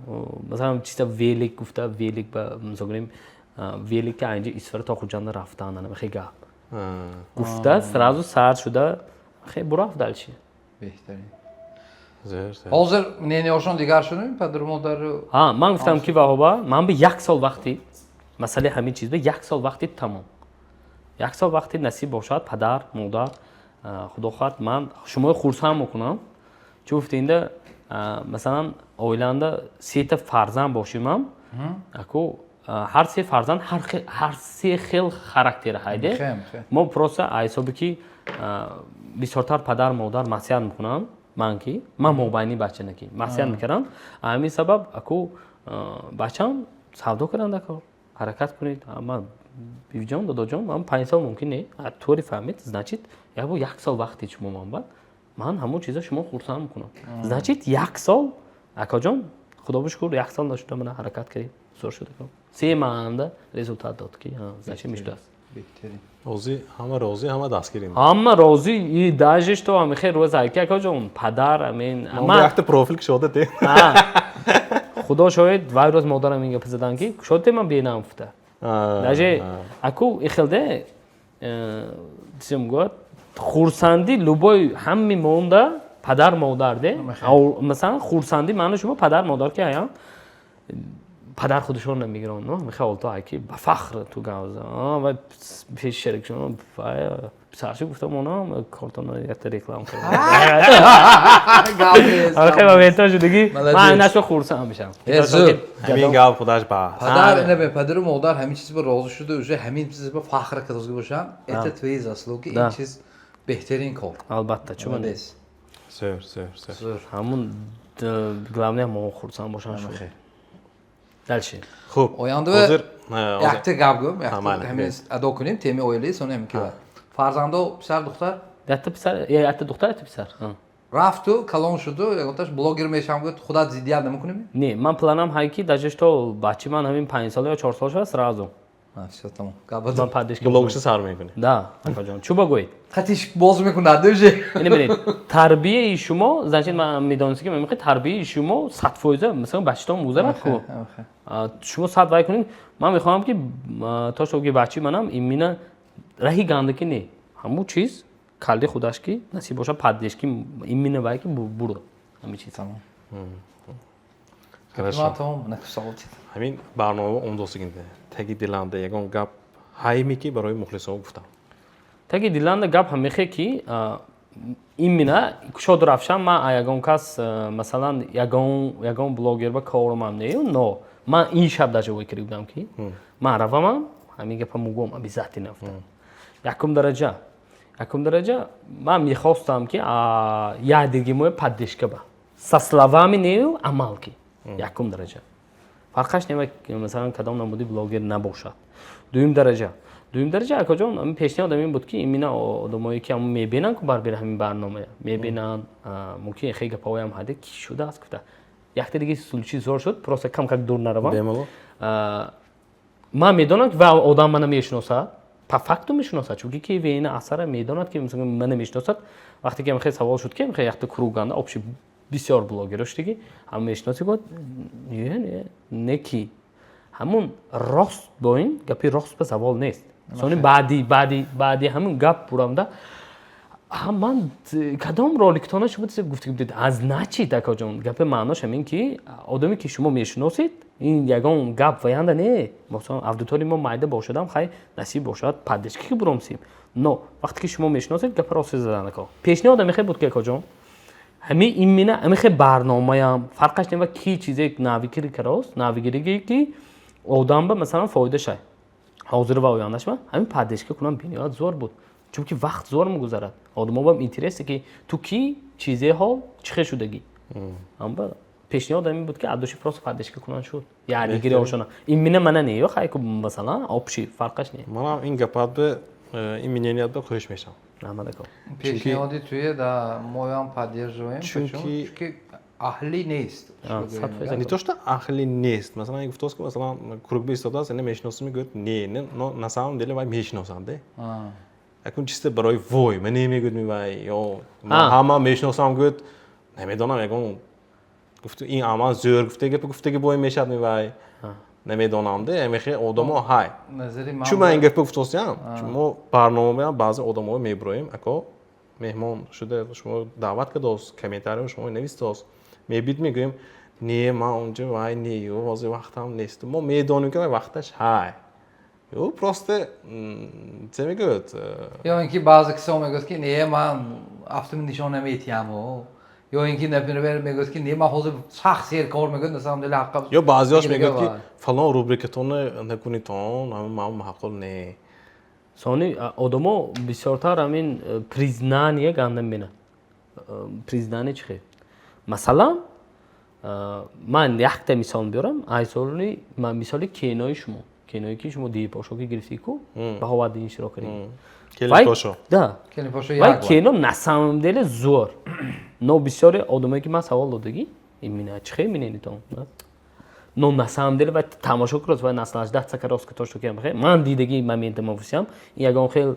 مثلا чисто велик гуфта велик ба мисогирем велик ки анҷа исфара то хуҷанда рафтан ана хе гап гуфта сразу сар шуда хе бурафт дальше беҳтарин ҳозир ненёшон дигар шудем падару модару ҳа ман гуфтам ки ваҳоба ман ба 1 сол вақти масъалаи ҳамин чиз ба 1 сол вақти тамом 1 сол вақти насиб бошад падар модар худо хоҳад ман шуморо хурсанд мекунам чӣ гуфтинда масалан оиланда 3 та фарзанд бошимам аку ҳар 3 фарзанд ҳар 3 хел характер ҳайде мо просто айсоби ки бисёртар падар модар масъият мекунам ман ки ман мобайни бача наки масъият мекардам ҳамин сабаб аку бачам савдо карданда ку ҳаракат кунед ман бивиҷон додоҷон ман 5 сол мумкин не тури фаҳмед значит як 1 сол вақти шумо ман من همون چیزا شما خورسند میکنم значит 1 سال اکاجان خدا به شکر 1 سال داشتم من حرکت کردیم سر شده کنم 3 ماه رزولت داد که значит میشه است بهترین راضی همه دستگیریم همه راضی این داجش تو هم خیر روز که اکاجان پدر امین من وقت پروفیل شده ته خدا شاید وای روز مادرم میگه پسدان که شده من بینم افته داجه اكو اخلده چیم گفت خورسندی لوبای همین مونده پدر مادر ده مثلا خورسندی معنی شما پدر مادر که هستن پدر خودشون نمیگیرن نه میخواد تو اکی با فخر تو گاوزه و پیش شریک شما سرچه گفتم اونا کارتون یک رکلام کرد آخه با بهتر شدگی من نشو خورسند میشم همین گاو خودش با پدر نه پدر و مادر همین چیز با راضی شده و همین چیز با فخر کردن باشن ات تویز اصلا که این چیز بهترین کار албатта чӣ بله. Сер, сер, сер. زور. ҳамун главне мо хурсанд бошанд шуд خیر. дальше Xo'p. Oyandı Hozir ve yakta gap gap, yakta Tamam, hemen ado kunayım, temi oylayı sonra hem ki var. Farzanda o pişer doktor, ятта писар ятта духтар ятта писар raftu, kalon şudu, yaktaş blogger meşam gök, Xuda ziddiyat nemi kunayım? не ман планам ҳай ки дажеш то бачи ман ҳамин 5 сол ё 4 сол шуда сразу Ha, все tamam. ман Kapadım. падишка blogchi sar мекунӣ. да акаҷон чӯ багӯед Katiş boz mekuna döje. ин бинед тарбияи шумо значит ман медонистӣ ки мемехоҳед тарбияи шумо 100% мисалан бачитон гузарад ку шумо 100 вай кунед ман мехоҳам ки то шоги бачи манам имина раҳи гандакӣ не ҳамун чиз калди худаш ки насиб боша паддешки имина вай ки бурда ҳамин чиз Tamam. Хорошо. Tamam, ne kusal oldu. Ҳамин барнома умдосигинде. Таги диланда ягон гап ҳайме ки барои мухлисон гуфтам. таги диланда гап ҳамехе ки имина кушоду рафшан ман ягон кас масалан ягон блогер ба корумам нею но ман ин шаб даже ой карда будам ки ман равамам ҳамин гапа мугом абизати нафтам якум дараҷа ман мехостам ки ядиргимоя паддешка ба со словами нею амал ки якум дараҷа фарқаш нема масалан кадом намуди блогер набошад дуюм дараҷа акаҷон ҳамин пешниҳод ҳамин буд ки имина одамое ки ҳамн мебинанд ку барбир ҳамин барномая мебинанд мумкин хеле гапҳоям ҳаде ки шудааст гуфта якта диги случи зор шуд просто камкак дур наравам Бемало. ман медонам ки ва одам мана мешиносад по факту мешиносад чунки ки веина асара медонад ки мисалан мана мешиносад вақте ки хеле савол шуд ки якта круганда общи бисёр блогер шудиги ҳам мешиноси гуфт не ки ҳамун рост бо ин гапи рост ба завол нест сони баъди ҳамин гап бурамда ман кадом роликтона шумо гуфта будед аз начид акаҷон гапи маънош ҳамин ки одаме ки шумо мешиносед ин ягон гап ваянда не масалан аудиторияи мо майда бошадам хай насиб бошад паддешки ки буромсем но вақте ки шумо мешиносед гапи рости задан ака пешниҳодам мехе буд ки акаҷон ҳамин имина ҳамихе барномаям фарқаш нева ки чизе навигири карост навигириге ки одам ба масалан фоида шай ҳозир ва ояндашма ҳамин паддешка кунам бинёят зор буд чунки вақт зор мегузарад одамҳо бам интересе ки ту ки чизе ҳол чихе шудагӣ амба пешниҳод ҳамин буд ки адоши просто паддешка кунан шуд ядигири ошона имина мана не ё хайку масалан обши фарқаш не Манам ин гапат бе ин мненият бе хоҳиш мешам. намадако Пешниҳоди туе да моям поддерживаем. Чунки- Чунки ahli нест. Не то, что ахли нест. Масалан, ин гуфтост ки масалан кругби истодааст, ина мешиносӣ мегӯяд не, но на самом деле вай мешиносанд. Якун чизе барои вой, ман немегӯяд мевай ё ҳама мешиносам гӯяд намедонам ягон гуфту ин амал зӯр гуфтаги бой мешад мевай. Намедонам де, мехе одамо ҳай. Назари ман Чума ин гапи гуфтостям, мо барномаи баъзе одамҳо мебироем, ако меҳмон шуда шумо даъват кардост, комментарияи шумо навистост. Мебит мегӯем, не ман онҷа вай не ё ҳозир вақтам нест. Мо медонем ки вай вақташ ҳай. Ё просто чӣ мегӯяд? Yo inki bazı kısa megöz ki niye man aftımın nişanına mı ihtiyam o? Yo inki nepine megöz ki niye man hazır şahsi kor megöz nasam dili hakkı. Ё баъзеош мегӯяд ки фалон рубрикатонро накунитон, ман маъқул не. сони одамо бисёртар ҳамин признание гандам бинад признание чихе масалан ман якта мисол биёрам айзоли мисоли кинои шумо киное ки шумо ди пошоки гирифтӣ ку ба ҳовади инширо кардӣ Кели пошо. да Kelin poşu вай yak var. кино на самом деле зор но бисёре одамое ки ман савол додагӣ имина чихе миненитон но на самом деле вай тамошо курос вай наслаждаться карос ки то что кем ман дидаги моменте мавусям ягон хел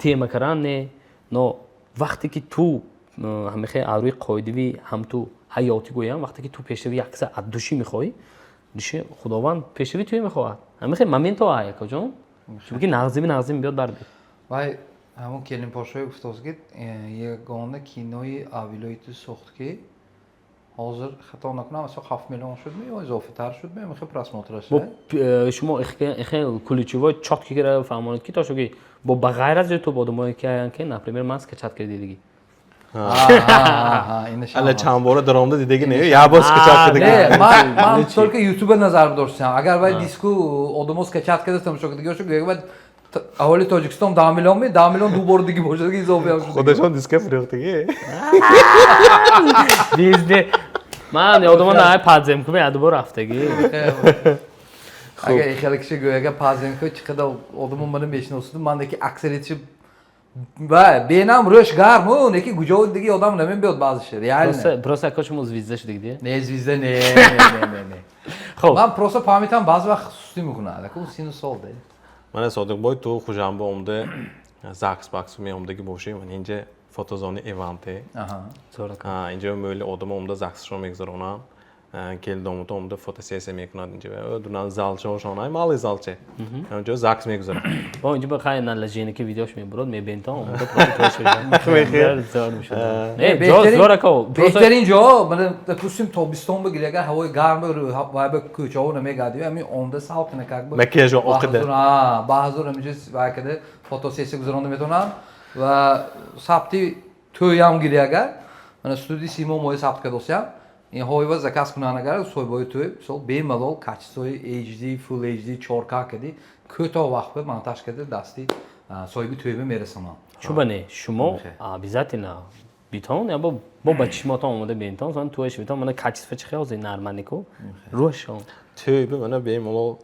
тема каран не но вақте ки ту ҳамихе алрӯи қоидивӣ ҳам ту ҳаётӣ гӯям вақте ки ту пешрави як киса аз душӣ мехоҳӣ души худованд пешрави туе мехоҳад ҳамихе моменто ай акаҷон чунки нағзими биёд барби Vay همون kelin poşoya guftoz git yegona kinoyi aviloytu soxt ki hazır xato nakunam asa 7 milyon şudmi yo izofitar şudmi mixi просмотраш бо шумо хел ключевой чётки гира фаҳмонед ки то шо ки бо ба ғайр аз ютуб одамое ки аян ки например ман скачат кардидагӣ Ала чанд бора даромада дидаги не я бос скачат кардагӣ. man только YouTube nazar дошtam agar vay диску одамос скачат карда тамошо кардагӣ шуд гӯяд اولی تاجیکستان 10 میلیون می 10 میلیون دو بار دیگه باشه دیگه اضافه هم شده خودشون دیسک فروختگی دیزده من یادم نه پادزم که یاد بار رفتگی اگه خیلی کسی گویا اگه پازیم که چقدر آدمون منو میشناسید من دیگه اکثریتش و بینم روش گرم و نکی گوجه دیگه آدم نمیاد بعضش ریال نه پروسه کاش ویزا شده دیگه نه ویزا نه خب من پروسه فهمیدم بعض وقت سستی میکنه اگه سینو سال ده من صادق بای تو خوشم با اومده زاکس باکس می اومده که باشه من اینجا فوتوزونی ایونته زورا اینجا میل آدم اومده زاکس رو میگذارونم کل دوم تو اومده فوتوسیاسی میکنند اینجا دونان زال شوشان های مالی زالچه اونجا زاکس میگذارم با اینجا بخوای نلجینی که ویدیوش میبرد میبینتم اونجا پروسه زور میشه نه زورا کو بهترین جا من دپوسیم تابستون بگیری اگر هوای گرم رو هوا به کوچه ها نمیگادی همین عمده سال کنه که مکیاژ اوقده بعضی میجز وقتی فوتوسیاسی گذرانده میتونم و سبتی توی هم گیری اگر من استودی سیمو موی سبت که دوستیم این هایی و زکاس کنن اگر سوی باید توی سال بی مدل کچسوی HD فول HD 4K کدی کوتاه وقت به منتاج کرده دستی سوی بی توی میرسونم چوبانه شما обязательно بیتون یا با بچه‌مات اومده بیتون سان توش بیتون من کچس فچ خیلی نرمانیکو روشون توی به من بیم ولو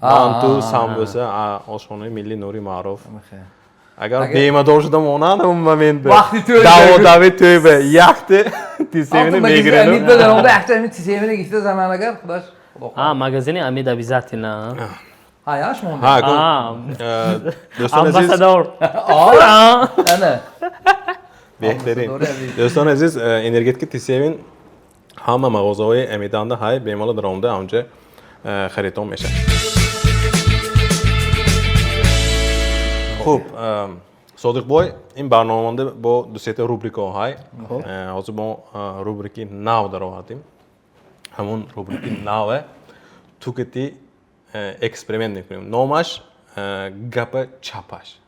من تو سامبوسه آشونه ملی نوری معروف اگر بیم دور شدم اونان اون момент وقتی توی داوود توی به یخت تیسیمینه میگیره امید بدارم اون وقت امید تیسیمینه گیفته زمان اگر خداش ماگازین امید обязательно هایاش مونده دوستان عزیز امباسادور نه بهترین دوستان عزیز انرژیتیک تیسیمین همه مغازه‌های امیدانده های بیمال درآمده اونجا خریدم میشه خوب صادق بای این برنامه با دو سه تا روبریکا های حاضر با روبریکی ناو در آوردیم همون روبریکی ناوه تو کتی اکسپریمنت میکنیم نامش گپ چپاش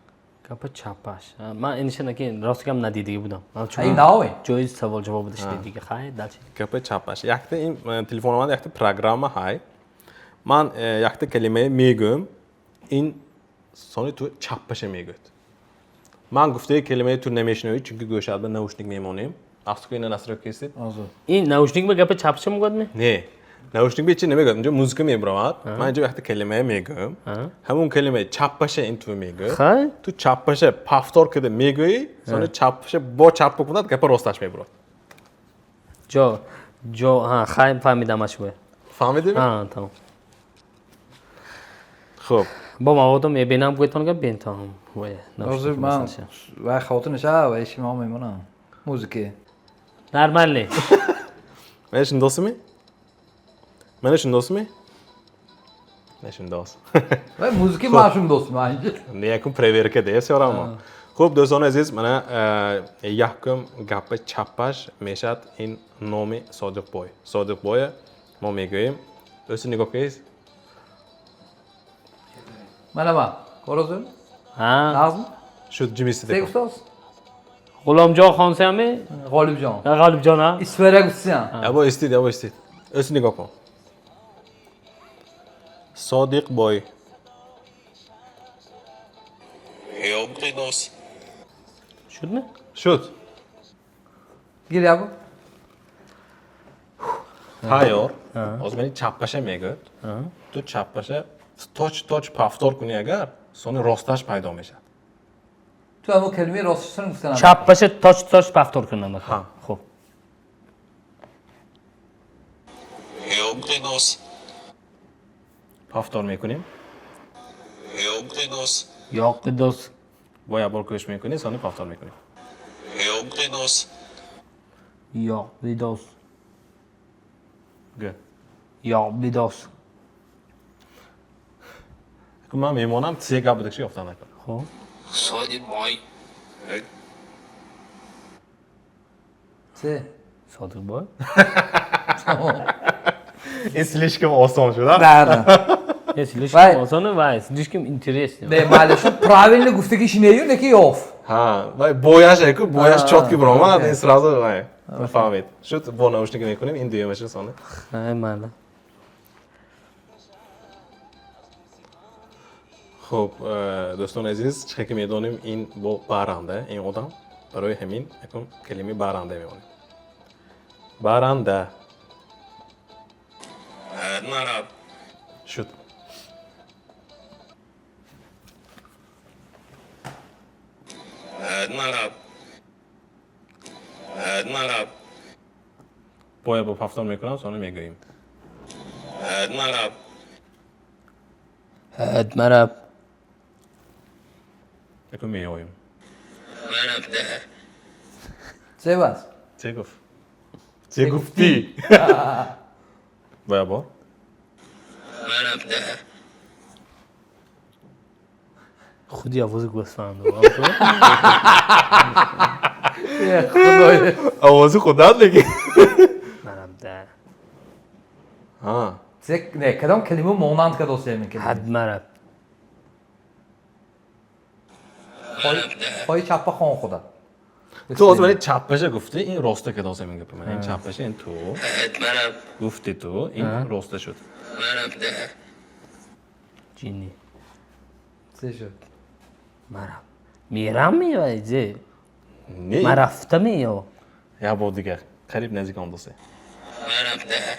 گپ چپاش من اینشون که راست کم ندیده بودم این ناوه جوی سوال جواب داشت دیگه خیلی دلچین گپ چپاش یکت این تلفن من یکت پروگرام های من یکت کلمه میگم این سونی تو چپاش میگوید من گفته کلمه تو نمیشنوی چون گوشت به نوشنیک میمونیم اصلا که این نصر کیست این نوشنیک به گپ چپاش میگوید می نه نوشنیک به چی نمیگوید اینجا موزیک میبرد من اینجا وقتی کلمه میگم همون کلمه چپاش این تو میگه تو چپاش پافتور کده میگویی سونی چپاش با چپ بکند گپ راستش میبرد جو ها خیلی فهمیدم اشوه فهمیدی؟ تمام خب با مواد میبینم گویتون که بینتم روز من و خاطرش و ایشی ما میمونم موزیکی نرمال نی منشون دوستی منشون دوستی نشون دوست و موزیکی ماشون دوست من نیکم پریویر که دیگه سیارم خوب دوستان عزیز من یکم گپ چپاش میشد این نام صادق بای ما میگوییم دوست نگاه کیست من کارازون ها لازم شد جمیستی سه دیگه گفتاس غلام جان خانسه همی غالب جان غالب جان ها اسفره گفتیم ابا استید دوست نگاه کن صادق بای شد می؟ شد گیری ابو hayır az beni çapkaşa میگه تو çapkaşa توچ پافتور کنی اگر سونی راستش پیدا میشه تو همون کلمه راستشون گفتن چپ باشه تاچ پفتور کنم خب پافتور میکنیم یا دوست با یا برکش میکنی سونی پافتور میکنیم یا دوست گه یا دوست من میمونم سه گپ بدکشی افتاد نکنم خب صادق بای سه صادق بای این سلیشکم آسان شد نه یه سلیشکم آسانه و سلیشکم اینترست نه مالشون правильно گفته که شنیدی نه کی اوف ها وای бояш اكو бояш чётки бромад این сразу вай فهمید شد با نوشنیک میکنیم این دیگه سونه ای مالا خب دوستان عزیز چه که میدونیم این با برنده این آدم برای همین اکن کلمه برنده میمونه برنده مرحب شد مرحب مرحب باید با پفتان میکنم سانو میگوییم مرحب مرحب اکن میگوییم مرحب ده چه بس؟ چه گفت؟ چه گفتی؟ باید با مرحب ده خودی آواز گوسفند خدای آوازی خودت بگی مرحب ده ها نه کدام کلمه مانند که دوست من کلمه حد مرحب پای چپ خان خدا تو از من چپشه گفتی این راسته که داسته میگه من این چپشه این تو مرحب گفتی تو این راسته شد مرحب ده جینی چه شد؟ مرحب میرم میوایزه نه من رفتم یا یا با دیگه قریب نزدیک آن دوسته مرحب ده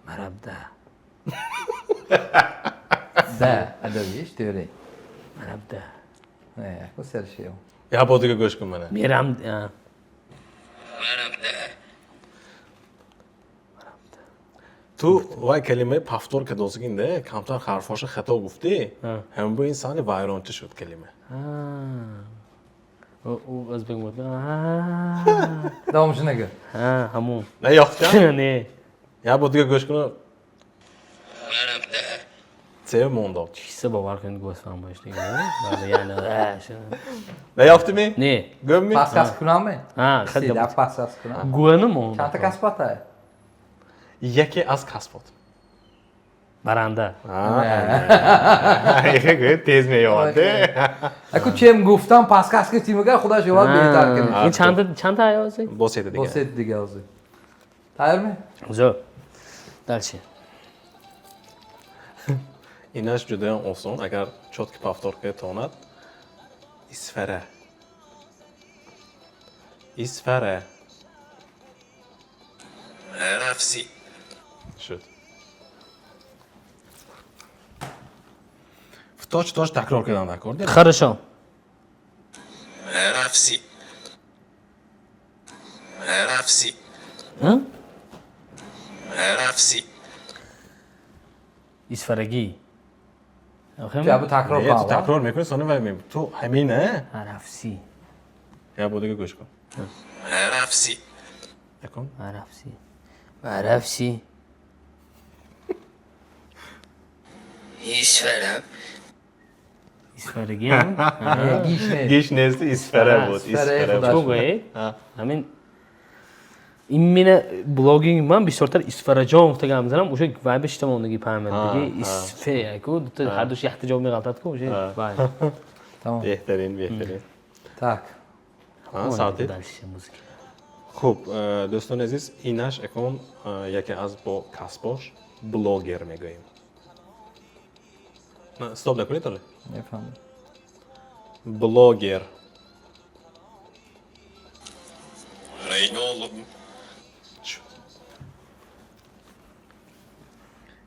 مرحب ده ده ادویش دوری مرحب ده نه کو سرشیو یا با دیگه گوش کن منه میرم مرحب ده تو وای کلمه پفتور که دوست گینده کمتر حرفاش خطا گفتی هم با انسان وایرانتی شد کلمه او از بگم بود دامش نگه همون نه یافته نه یا با دیگه گوش کن مرحب ده چه مونداد چیزه باور کنید گوسفند باش دیگه ولی یعنی نه یافته می نه گمی پس کس کنم خیلی سیده پس کس کنم گوانمون چند تا کس پاته یکی از کسبات برنده یکی تیز میاد اکو چیم گفتم پس کس که تیم گه خدا جواب بهتر کنه این چند تا آیازه با سه با دیگه سه دیگه ازی تایر می زو دلچی ایناش جدا آسان اگر چوت که پفتور که تاند اسفره اسفره رفسی شد توش تکرار کردن نکرد خرشان رفسی رفسی ها رفسی اسفرگی جواب تکرار تو کنم تکرار میکنی سانه وای می تو همینه عرفسی یا بود دیگه گوش کن رفسی نکن عرفسی ایشورم اسفرگی هم گیش نه گیش نزدی اسفره بود اسفره اسفره خدا. بود çok iyi. همین این مینه بلاگینگ من بیشتر اسفرجام افتگام میزنم اوش وایبش تمام دیگه پرمد دیگه اسفه کو تو هر دوش احتجاج میغلطات کو اوش وای تمام بهترین tak ساعتی دلش موزیک خب دوستان عزیز اینش اکون یکی از با کسباش بلاگر میگوییم نه استاپ نکنید داره نفهم بلاگر Reynolum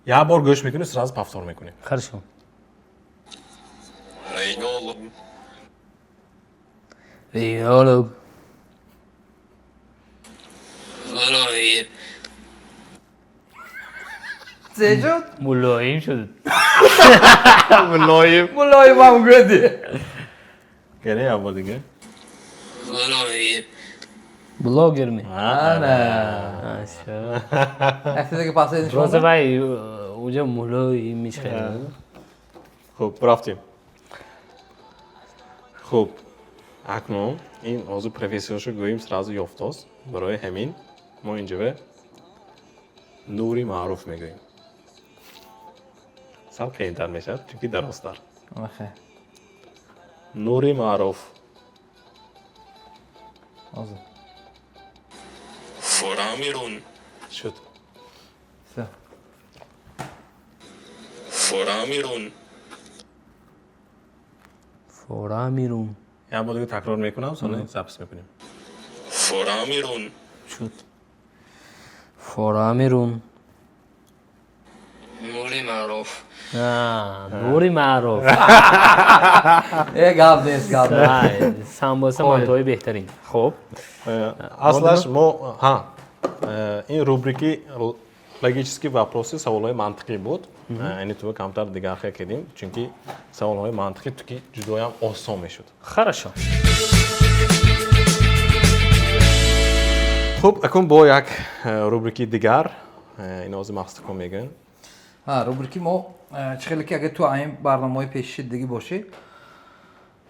یه بار گوش میکنی سراز پفتار میکنی خرشون Reynolum Reynolum Valoir چه شد؟ ملایم شد ملایم ملایم هم گردی گره یه بار دیگه Valoir بلاگر می نه اشا احتی دیگه پاس edin روز شما وای اونجا ملایم میشه خب رفتیم خب اکنون این موضوع پروفسیونشو گوییم سراز یافتاست برای همین ما اینجا به نوری معروف میگوییم سال قیمتر میشد چونکه درستر آخه نوری معروف آزم Foramirun شد سه فورا میرون فورا میرون یه بار دیگه تکرار میکنم سونه ثبت میکنیم. فورا میرون شد فورا میرون موری معروف نوری معروف گاب نیست گاب نیست. سمبوسه منطقه بهترین. خب اصلش ما این روبریکی логические вопросы саволҳои мантиқӣ буд. Яъне то камтар дигархе кардем, чунки саволҳои мантиқӣ туки ҷудоям осон мешуд. хорошо. Хуб, акун бо як рубрики дигар инозӣ мақсадкон мегӯянд. рубрики мо чихеле ки агар ту айн барномаҳои пешиши диги бошӣ,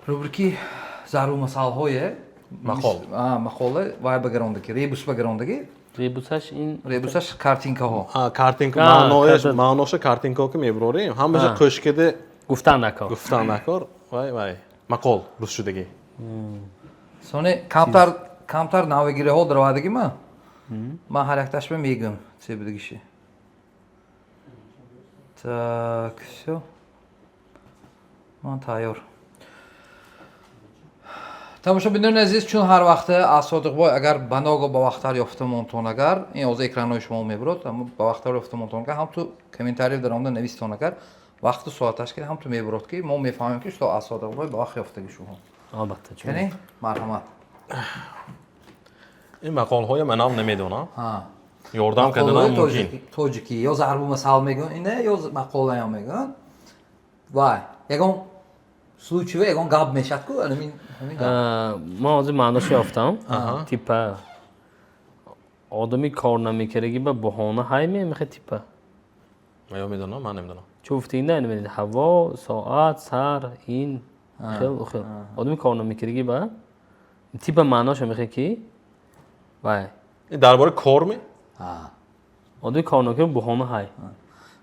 рубрики зару масъалаҳое мақола вай ба гирондагӣ, ребус ба гирондагӣ. ребусаш ин ребусаш картинкаҳо. Картинка маъноша картинкаҳо ки мебарорем, ҳамаша қӯшкида гуфтан накор. гуфтан накор. Вай мақол русшудагӣ. Сони камтар навигириҳо даровадагӣ ман ҳар якташ мегӯм се будагиши. Так, всё. Ман тайёр. тамошобинёни азиз, чун ҳар вақте аз Содиқбой агар ба ногоҳ ба вақтар ёфтамонтон агар ин ҳозир экранҳои шумо мебурад, аммо ба вақтар ёфтамонтон агар ҳам ту комментарий дар онда навистон агар вақту соаташ ки ҳам ту мебурад ки мо мефаҳмем ки шуто аз Содиқбой ба вақт ёфтаги шумо. албатта чун. Яъне марҳамат. ин мақолҳои манам намедонам. Ёрдам карданам мумкин. тоҷикӣ ё зарбу масал мегӯн ине ё мақолаам мегӯн. Вай, ягон случай ягон гап мешад ку ҳамин ман ҳозир маъношо ёфтам. типа одами кор намекардаги ба баҳона ҳай мемехе типа. Ё медонам, ман намедонам. чӣ гуфтинда намедонед ҳаво, соат, сар, ин хел. одами кор намекардаги ба типа маъношо мехе ки вай ин дар бораи кор ме? одами кор намекардаги баҳона ҳай.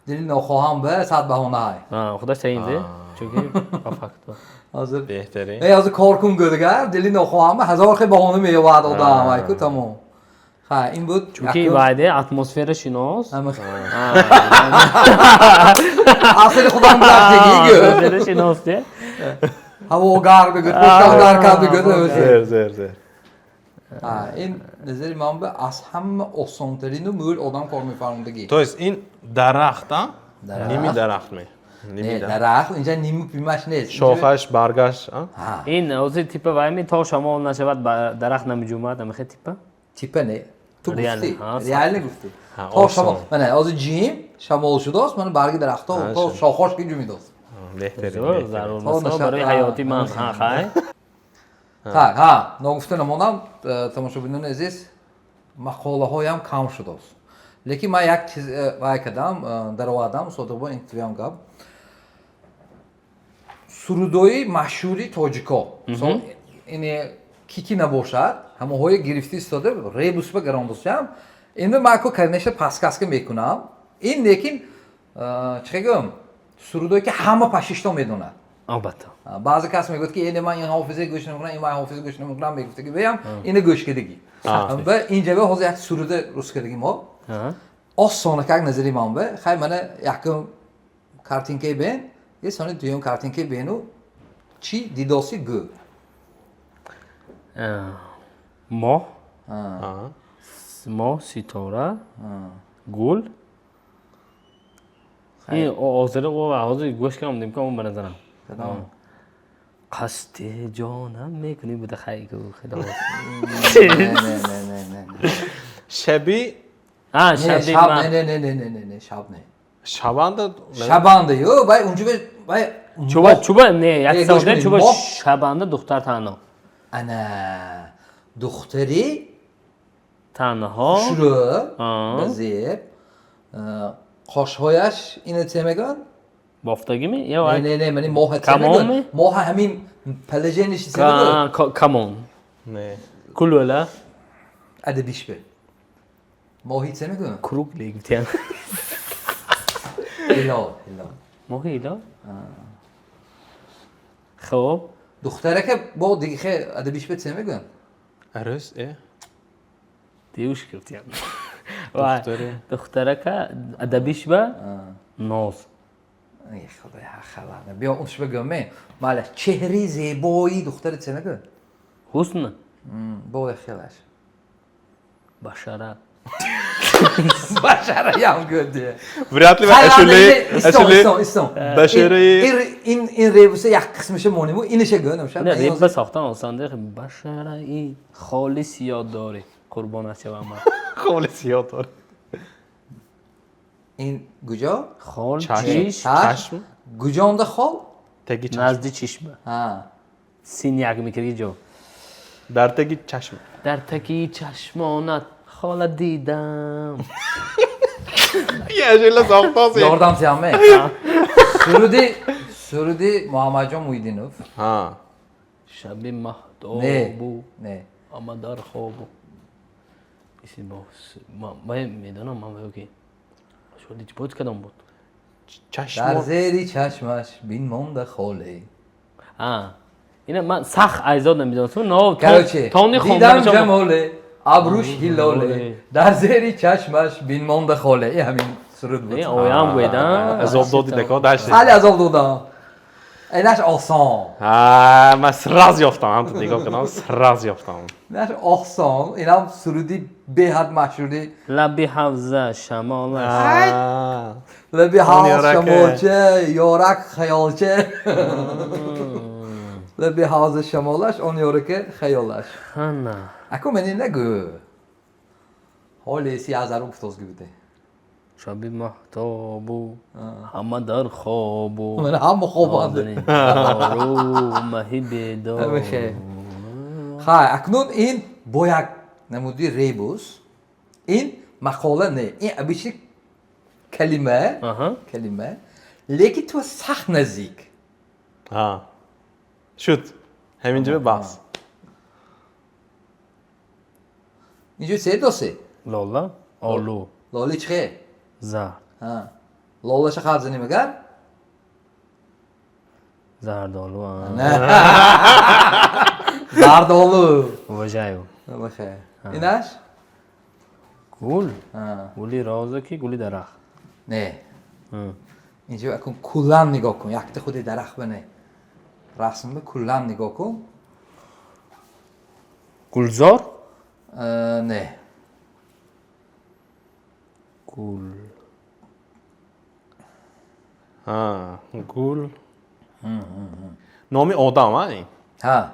дили нохоҳам ба сад баҳона ҳай. худаш таинзе чунки ба факт ба ҳозир Беҳтарин. ҳозир кор кун гӯдагар дили нохоҳам ба ҳазор хел баҳона меёвад одам ай ку тамом. ин буд чунки вайде атмосфера шинос асли худам гуфтагӣ гӯ атмосфера шинос де ҳавогар бигӯд пӯшкандар кар бигӯд. Зер. ин назари ман ба аз ҳама осонтарину мӯл одам кор мефармудагӣ. То есть ин дарахта ними дарахт ме. дарахт инҷа ниму пимаш нест. Шохаш, баргаш, ин ҳозир типа вай ми то шамол нашавад дарахт намеҷумад амехе типа типа не ту гуфтӣ Реально, реально гуфтӣ то осон. шамол мана ҳозир ҷим шамол шудааст мана барги дарахтҳо то шохош ки ҷумидааст. беҳтарин. зарур масъала барои ҳаёти ман хай. так ногуфта намонам тамошобинони азиз мақолаҳоям кам шудааст. лекин ман як чиз вай кардам даровардам Содиқбой интервюам гап сурудои машҳури тоҷико ине кики набошад ҳамаҳое гирифти истода ребусба гарондошам инро ман ко карнеша паскаска мекунам ин лекин чӣ гӯм сурудое ки ҳама пашишто медонад. албатта баъзе кас мегӯяд ки эне ман ин ҳофиза гӯш намекунам ин ман ҳофиза гӯш намекунам мегуфтаги веям ина гӯшкардагӣ ба ин ҷаба ҳозир як суруда рӯзкардагӣ мо осонакак назари ман ба хай мана якум картинкаи бен я сони дуюм картинкаи бену чӣ дидоси гӯ моҳ ситора гул ин ҳозир гӯш кардам имкон ба назарам қасди ҷонам мекунӣ буда хайгу худо Шаби шаб не шабанда шабанда ё бай унҷа бай чуба не як савода чуба шабанда духтар танҳо ана духтари танҳо шурӯ ба зеб қошҳояш ина чӣ мегӯянд бофтагими не мани моҳа чӣ мегӯянд моҳа ҳамин палажениши чӣ мегӯянд камон кулӯла адабиш бе моҳи чӣ мегӯянд круг легтян ҳилол моҳи ҳилол хоб духтарака бо дигихе адабиш бе чӣ мегӯянд арӯз девушка гуфтиян духтарака адабиш ба ноз ای خدای خلانه بیا اونش بگم ماله چهره زیبایی دختر چه نگه حسن با خیالش بشرت باشاره هم گوده Вряд ли استون بشری این ریبوسه یک قسمش مونیمو اینشه گونم شب نه ریب ساختن آسانده بشرایی خالص یاد داره قربانت شوم من خاله سیاه داره. این گوجا خال چشم. چیش چشم گوجانده خال تگی چشم نزدی چشمه ها سین یک میکردی جو در تگی چشم در تکی چشمانت خال دیدم یه اجلا ساختاسی یاردم سیامه سرودی محمد جان مویدینوف ها شب مهتاب نه بو نه اما در خواب ایسی با میدانم من بگو که شدی چی بود کدام بود در چشم زیری چشمش بین مونده خاله اینه من سخت ایزاد نمیدونم نه کروچه تانی دیدم خوندم جماله ابروش هلاله هلاله. در زیری چشمش بین مونده خاله این همین سرود بود این اویام گویدم از آب دادی دکا داشتی خیلی از آب دادم اینش آسان من سراز یافتم هم تو نگاه کنم سراز یافتم اینش آسان این هم سرودی به حد مشهوری لبی حوزه شمالش لبی اون حال یارکه. شمالچه یارک خیالچه لبی حوز شمالش اون یارک خیالش نه اکو منی نگو حالی سی از رو گفتاز گوده شب مهتاب و همه در خواب و من هم خوابانده دارو مهی بیدار بخیر خواهی اکنون این با یک نمودی ریبوس این مقاله نه این ابیشی کلمه لیکی تو سخت نزدیک شد همینجا بس اینجا سه دو سه لالا آلو لالی چخه زرد لالش خواهد زنیم اگر زرد آلو نه زردالو وجایو بخیر اینش گل گلی رازه کی گلی درخت نه اینجا اکن کلان نگاه کن یک خود درخت بنه رسم به کلان نگاه کن گلزار نه گل گل نامی آدم ها این ها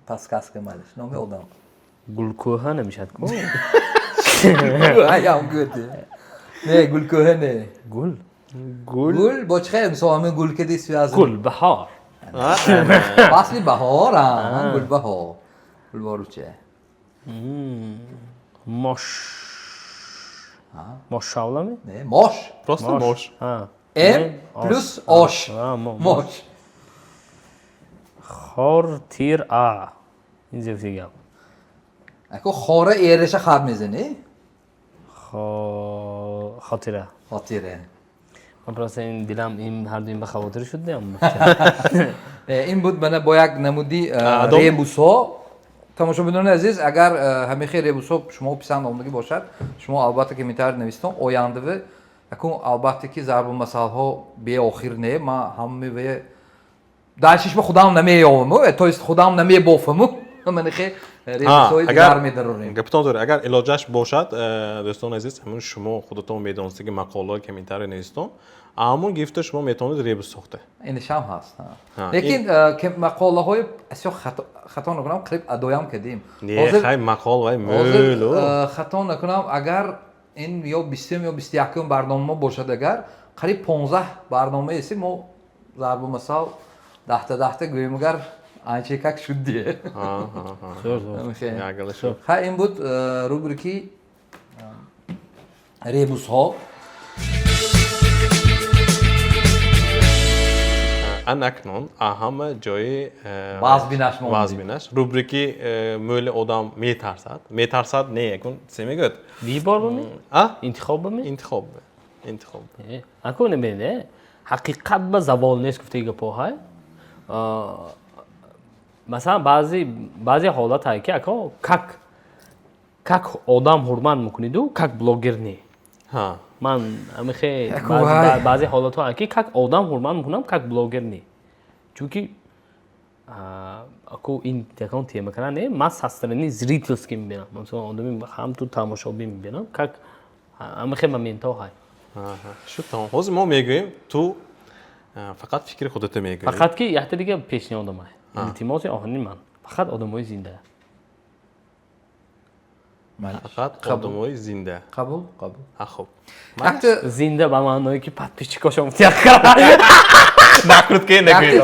پس کس که مالش نامی آدم گل کوه نمیشد کو ایام گوده نه گل کوه نه گل گل با چه خیلی مثلا همه گل که دیست از گل بهار فصلی بهار هم گل بهار گل بارو چه ماش ماشاءالله نه ماش راست موش ام پلوس آش ماش خار تیر آ این زیفتی گم اکو خاره ایرش خب میزنی خاطره خاطره من پرسه این دیلم این هر دویم به خواطر شد دیم این بود بنا با یک نمودی ریبوس ها تماشا بدون عزیز اگر همیشه ریبوس ها شما پسند آمدگی باشد شما البته که میتونید نویسید آینده و اکو البته که ضرب المثل ها به آخر نه ما همه و داشتش به خودم نمیام تو است خودم نمیبافم من خیلی ریبوس های دیگر میداریم گفتم داره اگر علاجش باشد دوستان عزیز همون شما خودتون میدونید که مقاله که میتره نیستون همون گیفت شما میتونید ریبوس ساخته اینش هم هست لیکن که مقاله های اصلا خطا نکنم قریب ادایم کردیم نه خیلی مقاله مولو خطا نکنم اگر این یا 20 یا 21 برنامه باشد اگر قریب 15 برنامه است ما ضرب المثل 10 گویم اگر آنچه که شد دیه خیلی این بود روبریکی ریبوس ها ان اکنون همه جای وازبینش روبریکی مول آدم میترسد نه اکن چی میگوید وی بار بمی انتخاب بمی انتخاب اکو نمیده حقیقت به زوال نیست گفته ایگه پاهای مثلا بعضی حالات هایی که اکو کک آدم حرمت میکنید و کک بلوگر نه من همیشه وای. بعضی حالات ها که کک آدم حرمت میکنم کک بلاگر نی چون که اکو این یکان تیم کنن نه من ساسترنی زریتلس کی میبینم مثلا آدمی هم تو تماشابی میبینم کک همیشه ممنتا های شو تمام حاضر ما میگوییم تو فقط فکر خودت میگویی فقط که یه دیگه پیشنهاد من التماس آهنی من فقط آدمای زنده فقط آدمای زنده قبول خب وقتی زنده به معنی که подписчикاشم نکرد که نگویم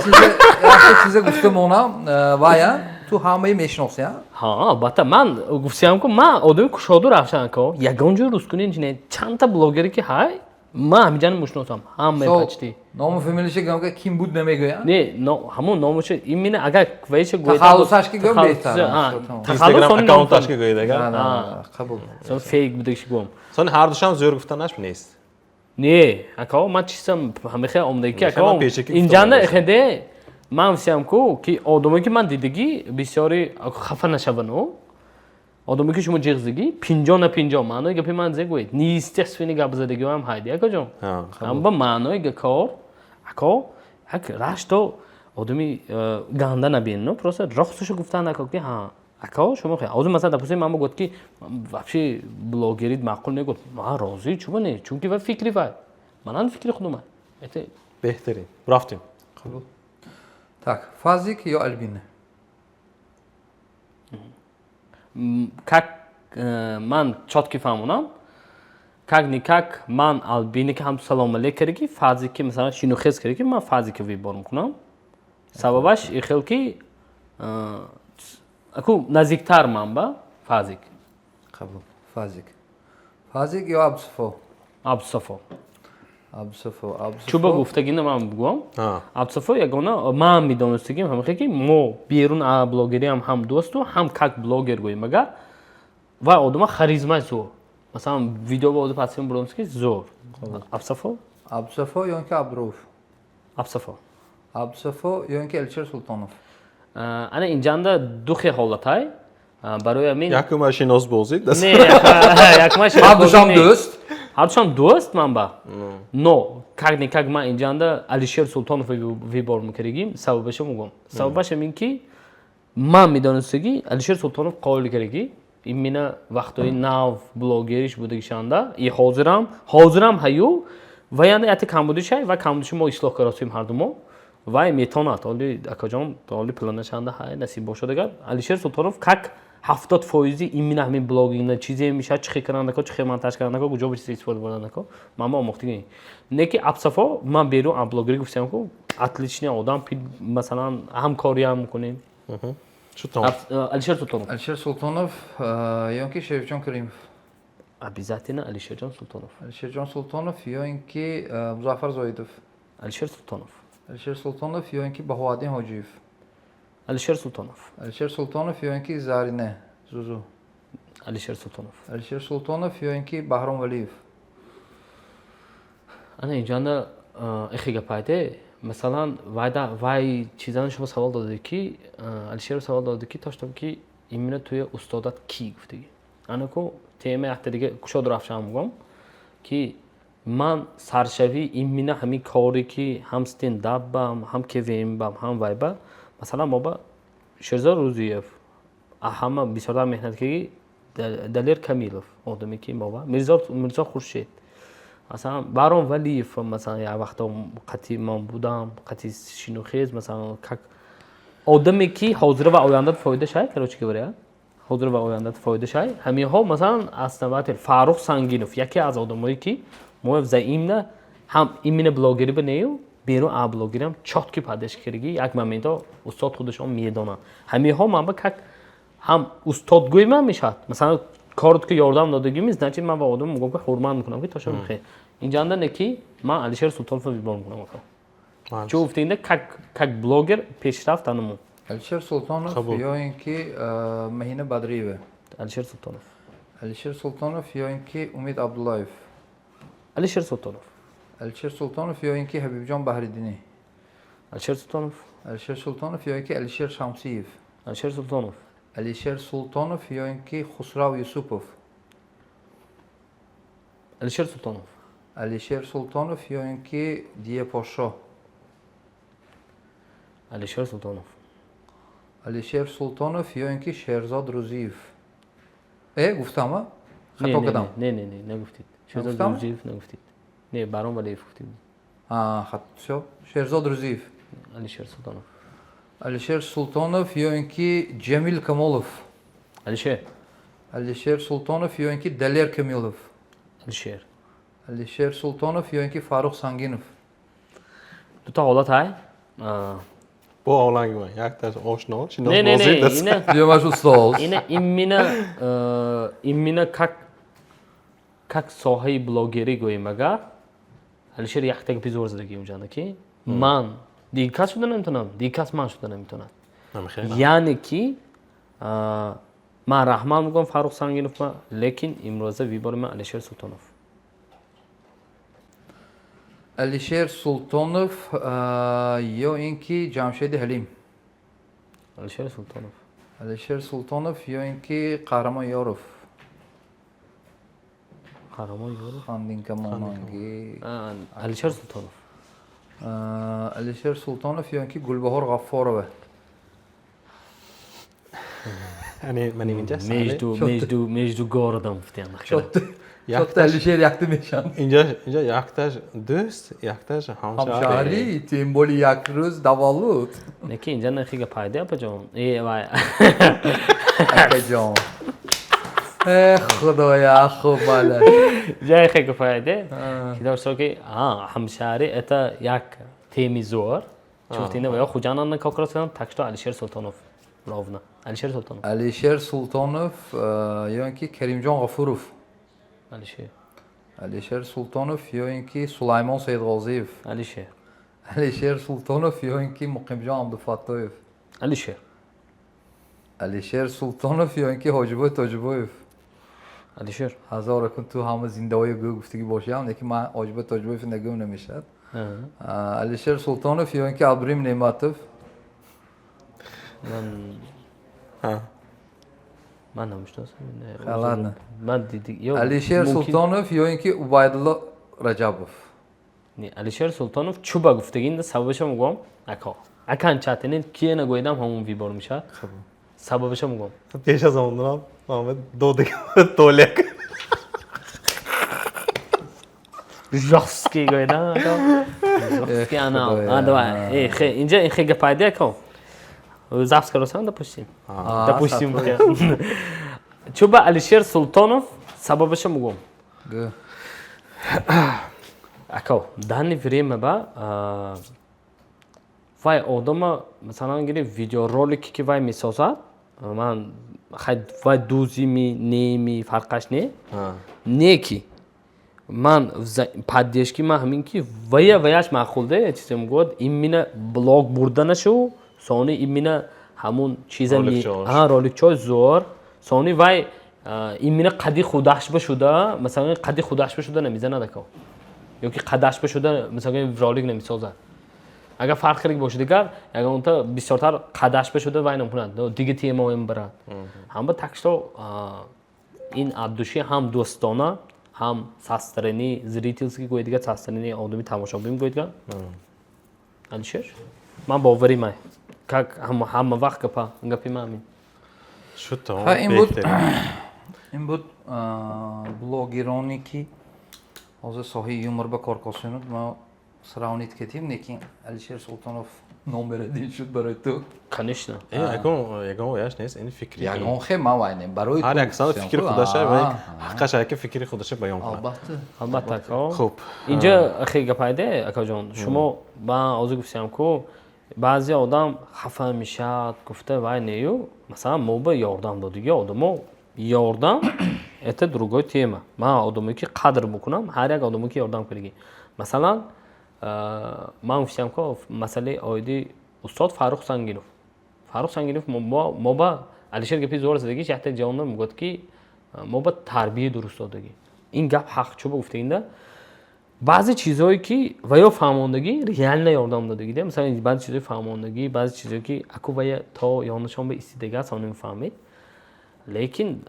وقتی چیز گفتمونم ویا تو همه میشناسی ها البته من گفتم که من آدم کشاده رفتم که یگان جور روز کنین چنین چند تا بلاگری که های من همیجان میشناسم همه پچتی نام فامیلیش گم کیم بود نمیگویم نه همون نامش این مینه اگر ویش گویده تخلصش که گم بهتر اینستاگرام اکانتش که گویده قبول سن فیک بوده که گم سن هر دوشم زور گفتنش نیست نه اکا من چیزم همیشه اومده که من اکا پیچکی اینجا گفتم نه خده من فهمیدم که آدمی که من دیدگی بسیاری خفه نشونو آدمی که شما جغزگی 50 نه 50 معنای گپی من زگوید نیست اسفینی گپ زدگی هم هایدی اکا جان هم با معنای گکار اکا یک راشتو آدمی گنده نبینو پروسه رخصشو گفتن اکا که ها اکا شما خیلی آدم مثلا دپوسی من گفت که вообще بلاگرید معقول نگفت ما راضی چوبه نه چون که و فکری وای منم فکری خودم ات بهترین رفتیم قبول так фазик یا البینه как من чётки фаҳмонам как никак ман албини ки ҳам салом алейк кардики фазе ки масалан шинохез кардики ман фазе ки вибор мекунам сабабаш ихел ки аку наздиктар ман ба фазик قبول фазик یا абсуфо абдусафо абсуфо чуба гуфтагина ман бигӯям абдусафо ягона ман медонистагим ҳамихе ки мо берун а блогериам ҳам дӯсту ҳам как блогер гӯем агар ва одама харизмаи зор مثلا ویدیو با پاسیم برونسکی زور ابصفو یا اینکه ابروف ابصفو یا اینکه الچر سلطانوف انا اینجا دو خیلی حالتای برای همین یک ماشیناز بازید نه یک ماشین هر دوشان دوست من با نو как никак ما اینجا алишер султонов вибор میکردیم سببش میگم سببش این که من میدونستگی алишер султонов قائل کردگی این مینا وقتی ناو بلاگریش بوده کشانده ای حاضرم هیو و یعنی ات کمبودش های و کمبودش ما اصلاح کردیم هر دومو و میتوند حالی اکاجام حالی پلانشانده های نصیب باشه دیگر алишер султонов как 70% این مینا همین بلاگینگ چیزی میشه چه کننده که چه مونتاژ کننده که کجا بشه استفاده بردن که ما آموختگی نه که ابصفا من بیرون بلاگری گفتم که اطلیچنی آدم مثلا همکاری هم میکنیم شو تمام алишер султонов الچر سلطانوف یا اینکه شریف جان کریمов обязательно алишер جان султонов الچر جان سلطانوف یا اینکه مظفر زاهدов алишер султонов الچر سلطانوف یا اینکه بهادین حاجیев алишер султонов الچر سلطانوف یا اینکه زارینه زوزو алишер султонов الچر سلطانوف یا اینکه بهرام ولیев انا اینجا اخی گپایده مثلا وای چیزان شما سوال داده کی алишер سوال داده کی داشتم که ایمینا توی استادات کی گفتگی انا کو تیم حتی دیگه کشاد رفتم میگم که من سرشوی ایمینا همین کاری که هم استنداپ بام هم کویم بام هم وای با مثلا ما با شرزار روزیف همه بسیار مهنت کردی دلیر کمیلوف آدمی که ما با میرزا خورشید مثلا برام ولی مثلا یه وقتا قطعی من بودم قطعی شینوخیز مثلا آدمی که حاضر و آینده فایده شاید کروچی که بره حاضر و آینده فایده شاید همین ها مثلا اصلا فاروق سنگینوف یکی از آدمایی که ما زاییم هم ایمین بلاگری بنیو بیرون بلاگری هم چات کی پادش کردی یک مومنتا استاد خودشون میدونن همین ها من با هم استاد گوی من میشد مثلا کارت که یاردم دادگی میز نچید من با آدم میگم که حرمت میکنم که تاشا بخیر اینجا نه کی من алишер султонов вибор میکنم چه گفتین как блогер پیشرفت انمون الچر سلطانوف یا اینکه مهینه بدریوه алишер султонов الچر سلطانوف یا اینکه امید عبداللهیف алишер султонов الچر سلطانوف یا اینکه حبیب جان بحردینی алишер султонов الچر سلطانوف یا اینکه الشیر شمسیف алишер султонов الشیر سلطانوف یا اینکه خسرو یوسفوف алишер султонов Алишер Султонов ё ин ки Дия Пошо? алишер султонов, Алишер Султонов ё ин ки Шерзод Рузиев? гуфтам а? не Хато не кардам. не не не нагуфтид, шерзод Нагуфтам? рузиев нагуфтид, не барон валиев гуфтид, Всё. Шерзод Рузиев. алишер султонов, Алишер Султонов ё ин ки Джемил Камолов? алишер, Алишер Султонов ё ин ки Далер Камилов? алишер. Алишер Султонов ё ин ки Фарух Сангинов? Ду та ҳолат ҳай? бо овланги ман якташ ошно шинос Не, не, бозӣ не, даст. ина Ёмаш устоз. именно как соҳаи блогерӣ гӯем агар алишер яхта гапи зур задагӣ унҷана ки ман дигар кас шуда наметавонам, дигар кас ман шуда наметавонад. яъне ки ман раҳмат мегӯям Фарух Сангинова, лекин имрӯза вибори ман Алишер Султонов. Алишер Султонов ё ин ки Ҷамшеди Ҳалим? Алишер Султонов. Алишер Султонов ё ин ки Қаҳрамон Ёров? Қаҳрамон Ёров. Хандинка Монанги. Алишер Султонов. Алишер Султонов ё ин ки Гулбаҳор Ғаффорова? яъне ман инҷа Между городом гуфтем. Чотта Алишер якта мешанд. инҷа якташ дӯст якташ ҳамшаҳри Ҳамшаҳрӣ, тем боли як рӯз даваллуд. Неки инҷа нахига пайда апаҷон. Вай. Акаҷон. Худоя хуб балад. Ҷай хига пайда. Ки дошто ки ҳамшаҳрӣ это як теми зур. Чуфтина ва ё хуҷанан накокрасдан так што Алишер Султонов. Ровна. Алишер Султонов. Алишер Султонов ё ин ки Каримҷон Ғафуров? Алишер. Алишер Султонов ё ин ки Сулаймон Саидғозиев? Алишер. Алишер Султонов ё ин ки Муқимҷон Абдуфаттоев? Алишер. Алишер Султонов ё ин ки Ҳоҷибой Тоҷибоев? Алишер. ҳазора кун ту ҳама зиндаҳои гӯ гуфтагӣ бошам, лекин ман Ҳоҷибой Тоҷибоев нагӯм намешад. Алишер Султонов ё ин ки Абдурим Неъматов? Ман намешносам. Ладно. Ман диди. Алишер Султонов ё ин ки Убайдулло Раҷабов? Не, Алишер Султонов чуба гуфтагинда сабабаша мегӯям. Акан чатинин кие нагӯидам ҳамон вибор мешавад. Сабабаша мегӯям. пеш аз он дорам Муҳаммад додага толек Жёстки гӯидам. Жёстки анал. Давай. Инҷа ин хига пайда ко. Запис карасан допустим. Допустим. Чуба Алишер Султонов сабабаша мегӯям. Гӯ. Ако, данное время вай одама масалан гири видеоролики ки вай месозад, ман вай дузими, неми фарқаш не. Не ки ман паддеш ки ман ҳамин ки ваяш маъқулда чизем гуд иммина блог бурданашу, сони иммина ҳамун чиза роликчои зур, сони вай иммина қади худашба шуда, масалан қади худашба шуда намизанад ако. Ёки қадашба шуда мисалан ролик намисозад. Агар фарқи бошад дигар, агар онта бисёртар қадашба шуда вай намкунад. Дига темаоем барад. Ҳама так што ин абдуши ҳам дӯстона, ҳам састрани зрительски гӯяд дигар, састрани одами тамошобин гӯяд дигар. Алишер? Ман боварӣ май. Как ҳама вақт гапи ман амин. шуто ин буд блогероне ки ҳозир соҳаи юмор ба кор кошонуд мо сравнит кардем, лекин Алишер Султонов номер один шуд барои ту. Конечно. ягон ояш нест ин фикри Ягон хе мавайне барои ту. ҳар як сан фикри худаша ва ҳаққаша ки фикри худаша баён кунад. Албатта ако. Хуб. Инҷа хига пайда акаҷон. Шумо ба озӣ гуфтам ку баъзе одам хафа мешад, гуфта вай нею, масалан мо ба ёрдам додиги одамо ёрдам это другой тема. Ман одаме ки қадр мекунам, ҳар як одаме ки ёрдам кардагӣ. Масалан ман гуфтам ку масъалаи оиди устод Фарух Сангинов. Фарух Сангинов мо ба Алишер гапи зур задагиш яхта ҷавона мегӯяд ки мо ба тарбия дуруст додагӣ. Ин гап ҳақ чуба гуфтагинда баъзе чизҳое ки ва ё фаҳмондагӣ реально ёрдам додагӣ. Масалан баъзе чизҳои фаҳмондагӣ, баъзе чизҳое ки аку вая то ёнашон ба истидага сон мефаҳмед. Лекин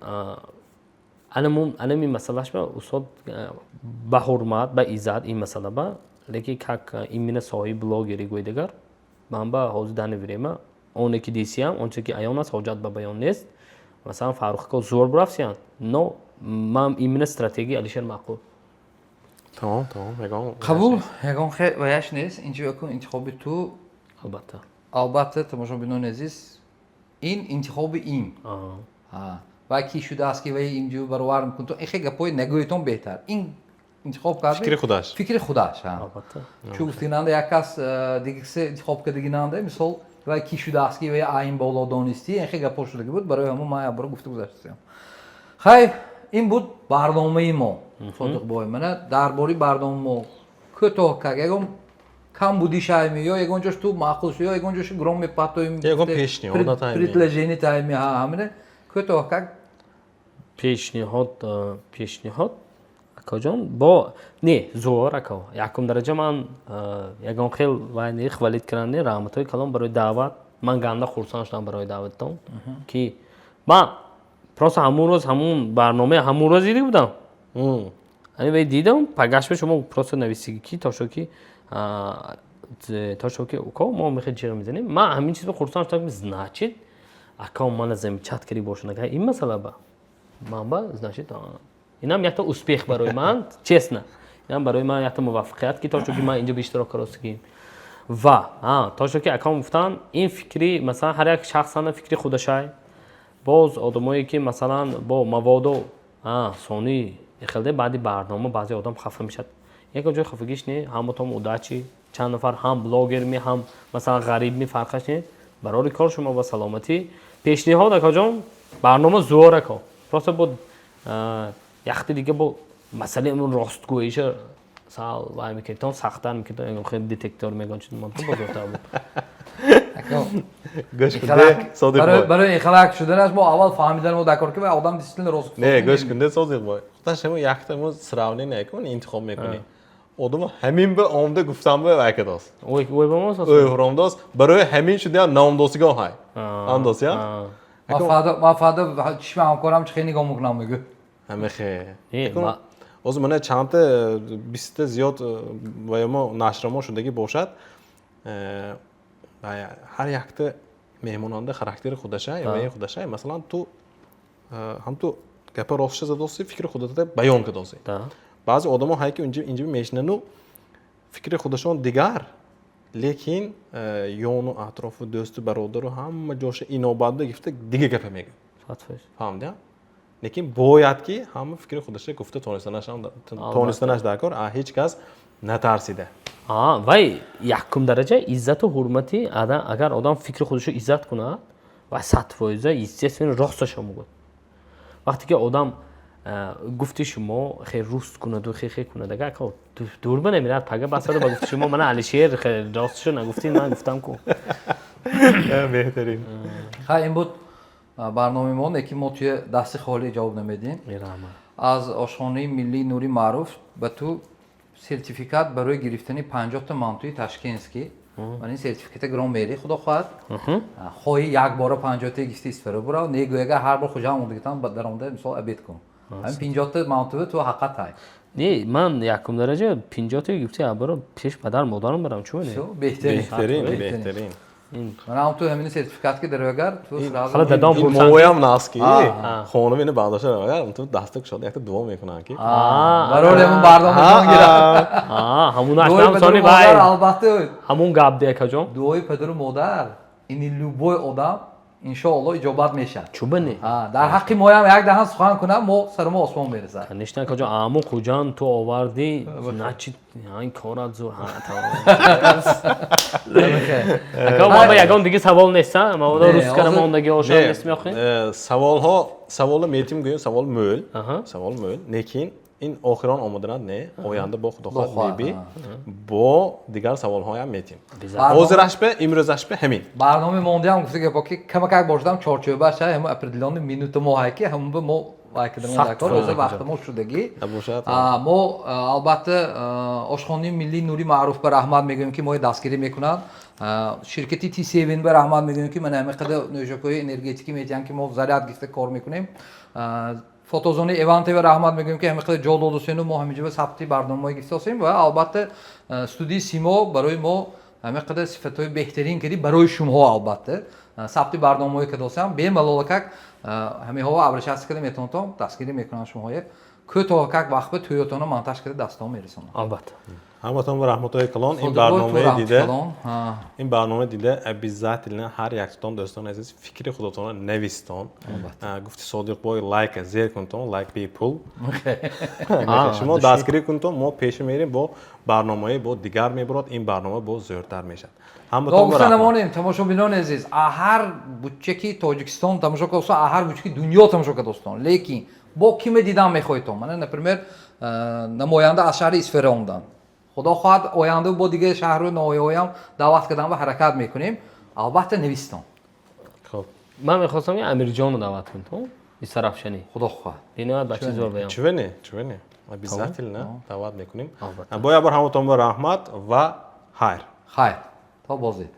анами масъалаш ба устод ба ҳурмат ба иззат ин масъала ба леки как имина соҳиби блогери гӯй дигар ман ба ҳозир дани вирема оне ки дисиям онче ки аён аст ҳоҷат ба баён нест масалан фаррух зор бурафсиян но ман имина стратегия алишер маъқул Tamam ягон қабул ягон хе ваяш нест инҷо якун интихоби ту албатта албатта тамошобинон азиз ин интихоби ин ва ки шудааст ки вай инҷо баровар мекун то ин хе гапои нагӯетон беҳтар ин интихоб карди фикри худаш албатта чун гуфтинанда як кас дигисе интихоб кардагинанда мисол вай ки шудааст ки вай айн боло донистӣ ин хе гапо шудаги буд барои ҳамон ман ябора гуфта гузаштам хайр ин буд барномаи мо содиқбой мана дар бори барномаи мо кӯтоҳ как ягон кам буди шайми ё ягон ҷош ту маъқул шуд ё ягон ҷош громи патоим ягон пешниҳод тайми предложение тайми ҳамина кӯтоҳ как пешниҳод акоҷон бо не зуор ако якум дараҷа ман ягон хел вайни хвалид кардани раҳматҳои калом барои даъват ман ганда хурсанд шудам барои даъвататон ки ман просто ҳамун рӯз ҳамун барномаи ҳамун рӯз дида будам ани вай дидам пагашба шумо просто нависиги ки тошоки уко мо мехел ҷиға мезанем ман ҳамин чизро хурсанд шудам значит ако мана замечат карди бошонага ин масъала ба ман ба значит инам якта успех барои ман честно инам барои ман якта муваффақият ки тошоки ман инҷо биштирок каростагим ва тошоки акам гуфтан ин фикри масалан ҳар як шахсана фикри худашай боз одамое ки масалан бо маводо сони ихелде баъди барнома баъзе одам хафа мешад яка ҷой хафагиш не ҳамотом удачи чанд нафар ҳам блогерми ҳам масалан ғарибми фарқаш не барори кор шумо ва саломатӣ пешниҳод акаҷон барнома зуор ако просто бо яхти дига бо масъалаи амн ростгӯиша сал вай мекардон сахттар мекардон ягон хел детектор мегон чиз монто бузургтар буд барои ихалак шуданаш мо аввал фаҳмидан мо дакор ки вай одам дисциплина рост не гӯш кунед содиқбой худаш якта мо сравнение кун интихоб мекунӣ одам ҳамин ба омда гуфтан ба вайкадост ой ба мо ой ҳуромдост барои ҳамин шуда номдосигон ҳай амдос я ма фарда чишма ҳамкорам чӣ хе нигоҳ мекунам мегӯ ҳамехе озу мана чандта бисста зиёд вая мо нашрамо шудагӣ бошад ҳар якта меҳмонанда характери худашай ваи худашай масалан ту ҳам ту гапа ростша задосӣ фикри худата баён кардосӣ баъзе одамо ҳай ки инҷа мешинану фикри худашон дигар лекин ёну атрофу дӯсту бародару ҳама ҷоша инобатда гифта дига гапа мегӯяд фаҳмдия лекин бояд ки ҳама фикри худаша гуфта тонистанаш дакор ҳеҷ кас натарсида вай якум дараҷа иззату ҳурмати агар одам фикри худашо иззат кунад ва 100% естественно росташо мегӯяд вақте ки одам гуфти шумо хе руст кунаду хе кунад агар дурба намирад пага басаду ба гуфти шумо мана алишер хе росташо нагуфтин ман гуфтам ку беҳтарин ха ин буд барномаи мо неки мо туи дасти холӣ ҷавоб намедем аз ошхонаи миллии нури маъруф ба ту сертификат барои гирифтани 50 мантуи ташкентский ва ин сертификата гирон мери худо хоҳад хоҳӣ як бора 50 гифти истифода бурав негӯяга ҳар бор хуҷа омадагитан дар омада мисол абед кун ҳамин 50 мантуи ту ҳаққат тай не ман якум дараҷа 50 гифти абора пеш падар модарам барам чӯ не беҳтарин ман ҳам ту ҳамин сертификат ки дароягар ту ҳала дадом моям наст ки хонум ина бардошта дароягар ту даста кушода якта дуо мекунанд ки барои ҳамун барномаҷон гирад ҳамун ашнам сони бай албатта ҳамун гап декаҷон дуои падару модар ини любой одам иншоалло иҷобат мешавад чӯба не дар ҳаққи моям як даҳан сухан кунам мо сарумо осмон мерасад конечно каҷон аму хуҷан ту оварди начи ин корат зур ака ма ягон диги савол неста мавода рускара мондаги ошо нест меохин савола метим гӯем савол мӯл лекин ин охирон омаданад не оянда бо худо хоҳад меби бо дигар саволҳоям метим ҳозирашбе имрӯзашбе ҳамин барномаи мондиам гуфта гапо ки камакак бошдам чорчӯбаш ҳам определённый минута мо ҳай ки ҳам мо вайкадармодакор ҳозир вақти мо шудагӣ мо албатта ошхонаи миллии нури маъруф ба раҳмат мегӯем ки мои дастгирӣ мекунанд ширкати T7 ба раҳмат мегӯем ки мана ҳамин қадар нӯшокҳои энергетикӣ метиҳанд ки мо заряд гирифта кор мекунем фотозони Ивантева раҳмат мегӯем ки ҳамин қадар ҷо додусену мо ҳаминҷо сабти барномаҳое гирифтасем ва албатта студияи Симо барои мо ҳамин қадар сифатҳои беҳтарин кардӣ барои шумоҳо албатта сабти барномаҳое ки достам бемалол как ҳамиҳо абрашаси када метавонам дастгирӣ мекунам шумоҳое кӯтоҳ как вақт ба тӯётона монтаж карда дастон мерасонам. албатта. ҳаматон раҳматҳои калон ин барномаи дида обязательно ҳар яктон дӯстон азиз фикри худотона навистон. Гуфти Содиқбой лайка зер кунтон, лайк бе пул. Шумо дастгирӣ кунтон, мо пеша мерем бо барномаи бо дигар мебурад, ин барнома бо зӯртар мешад. гуфта намонем тамошобинони азиз аҳар бучче ки Тоҷикистон тамошо кард достон аҳар бучче ки дунё тамошо кард достон лекин бо киме дидан мехоҳедтон мана например намоянда аз шаҳри Исфарондан худо хоҳад оянда бо дигар шаҳру ноҳияҳоям даъват кардан ва ҳаракат мекунем албатта навистон. Хуб. Ман мехостам ки Амирҷонро даъват кунем, то Исарафшанӣ. худо хоҳад. Бинояд ба чиз зор баён. Чувене. Обязательно даъват мекунем. Бо ябор ҳаматон бо раҳмат ва хайр. Хайр. Та бозед.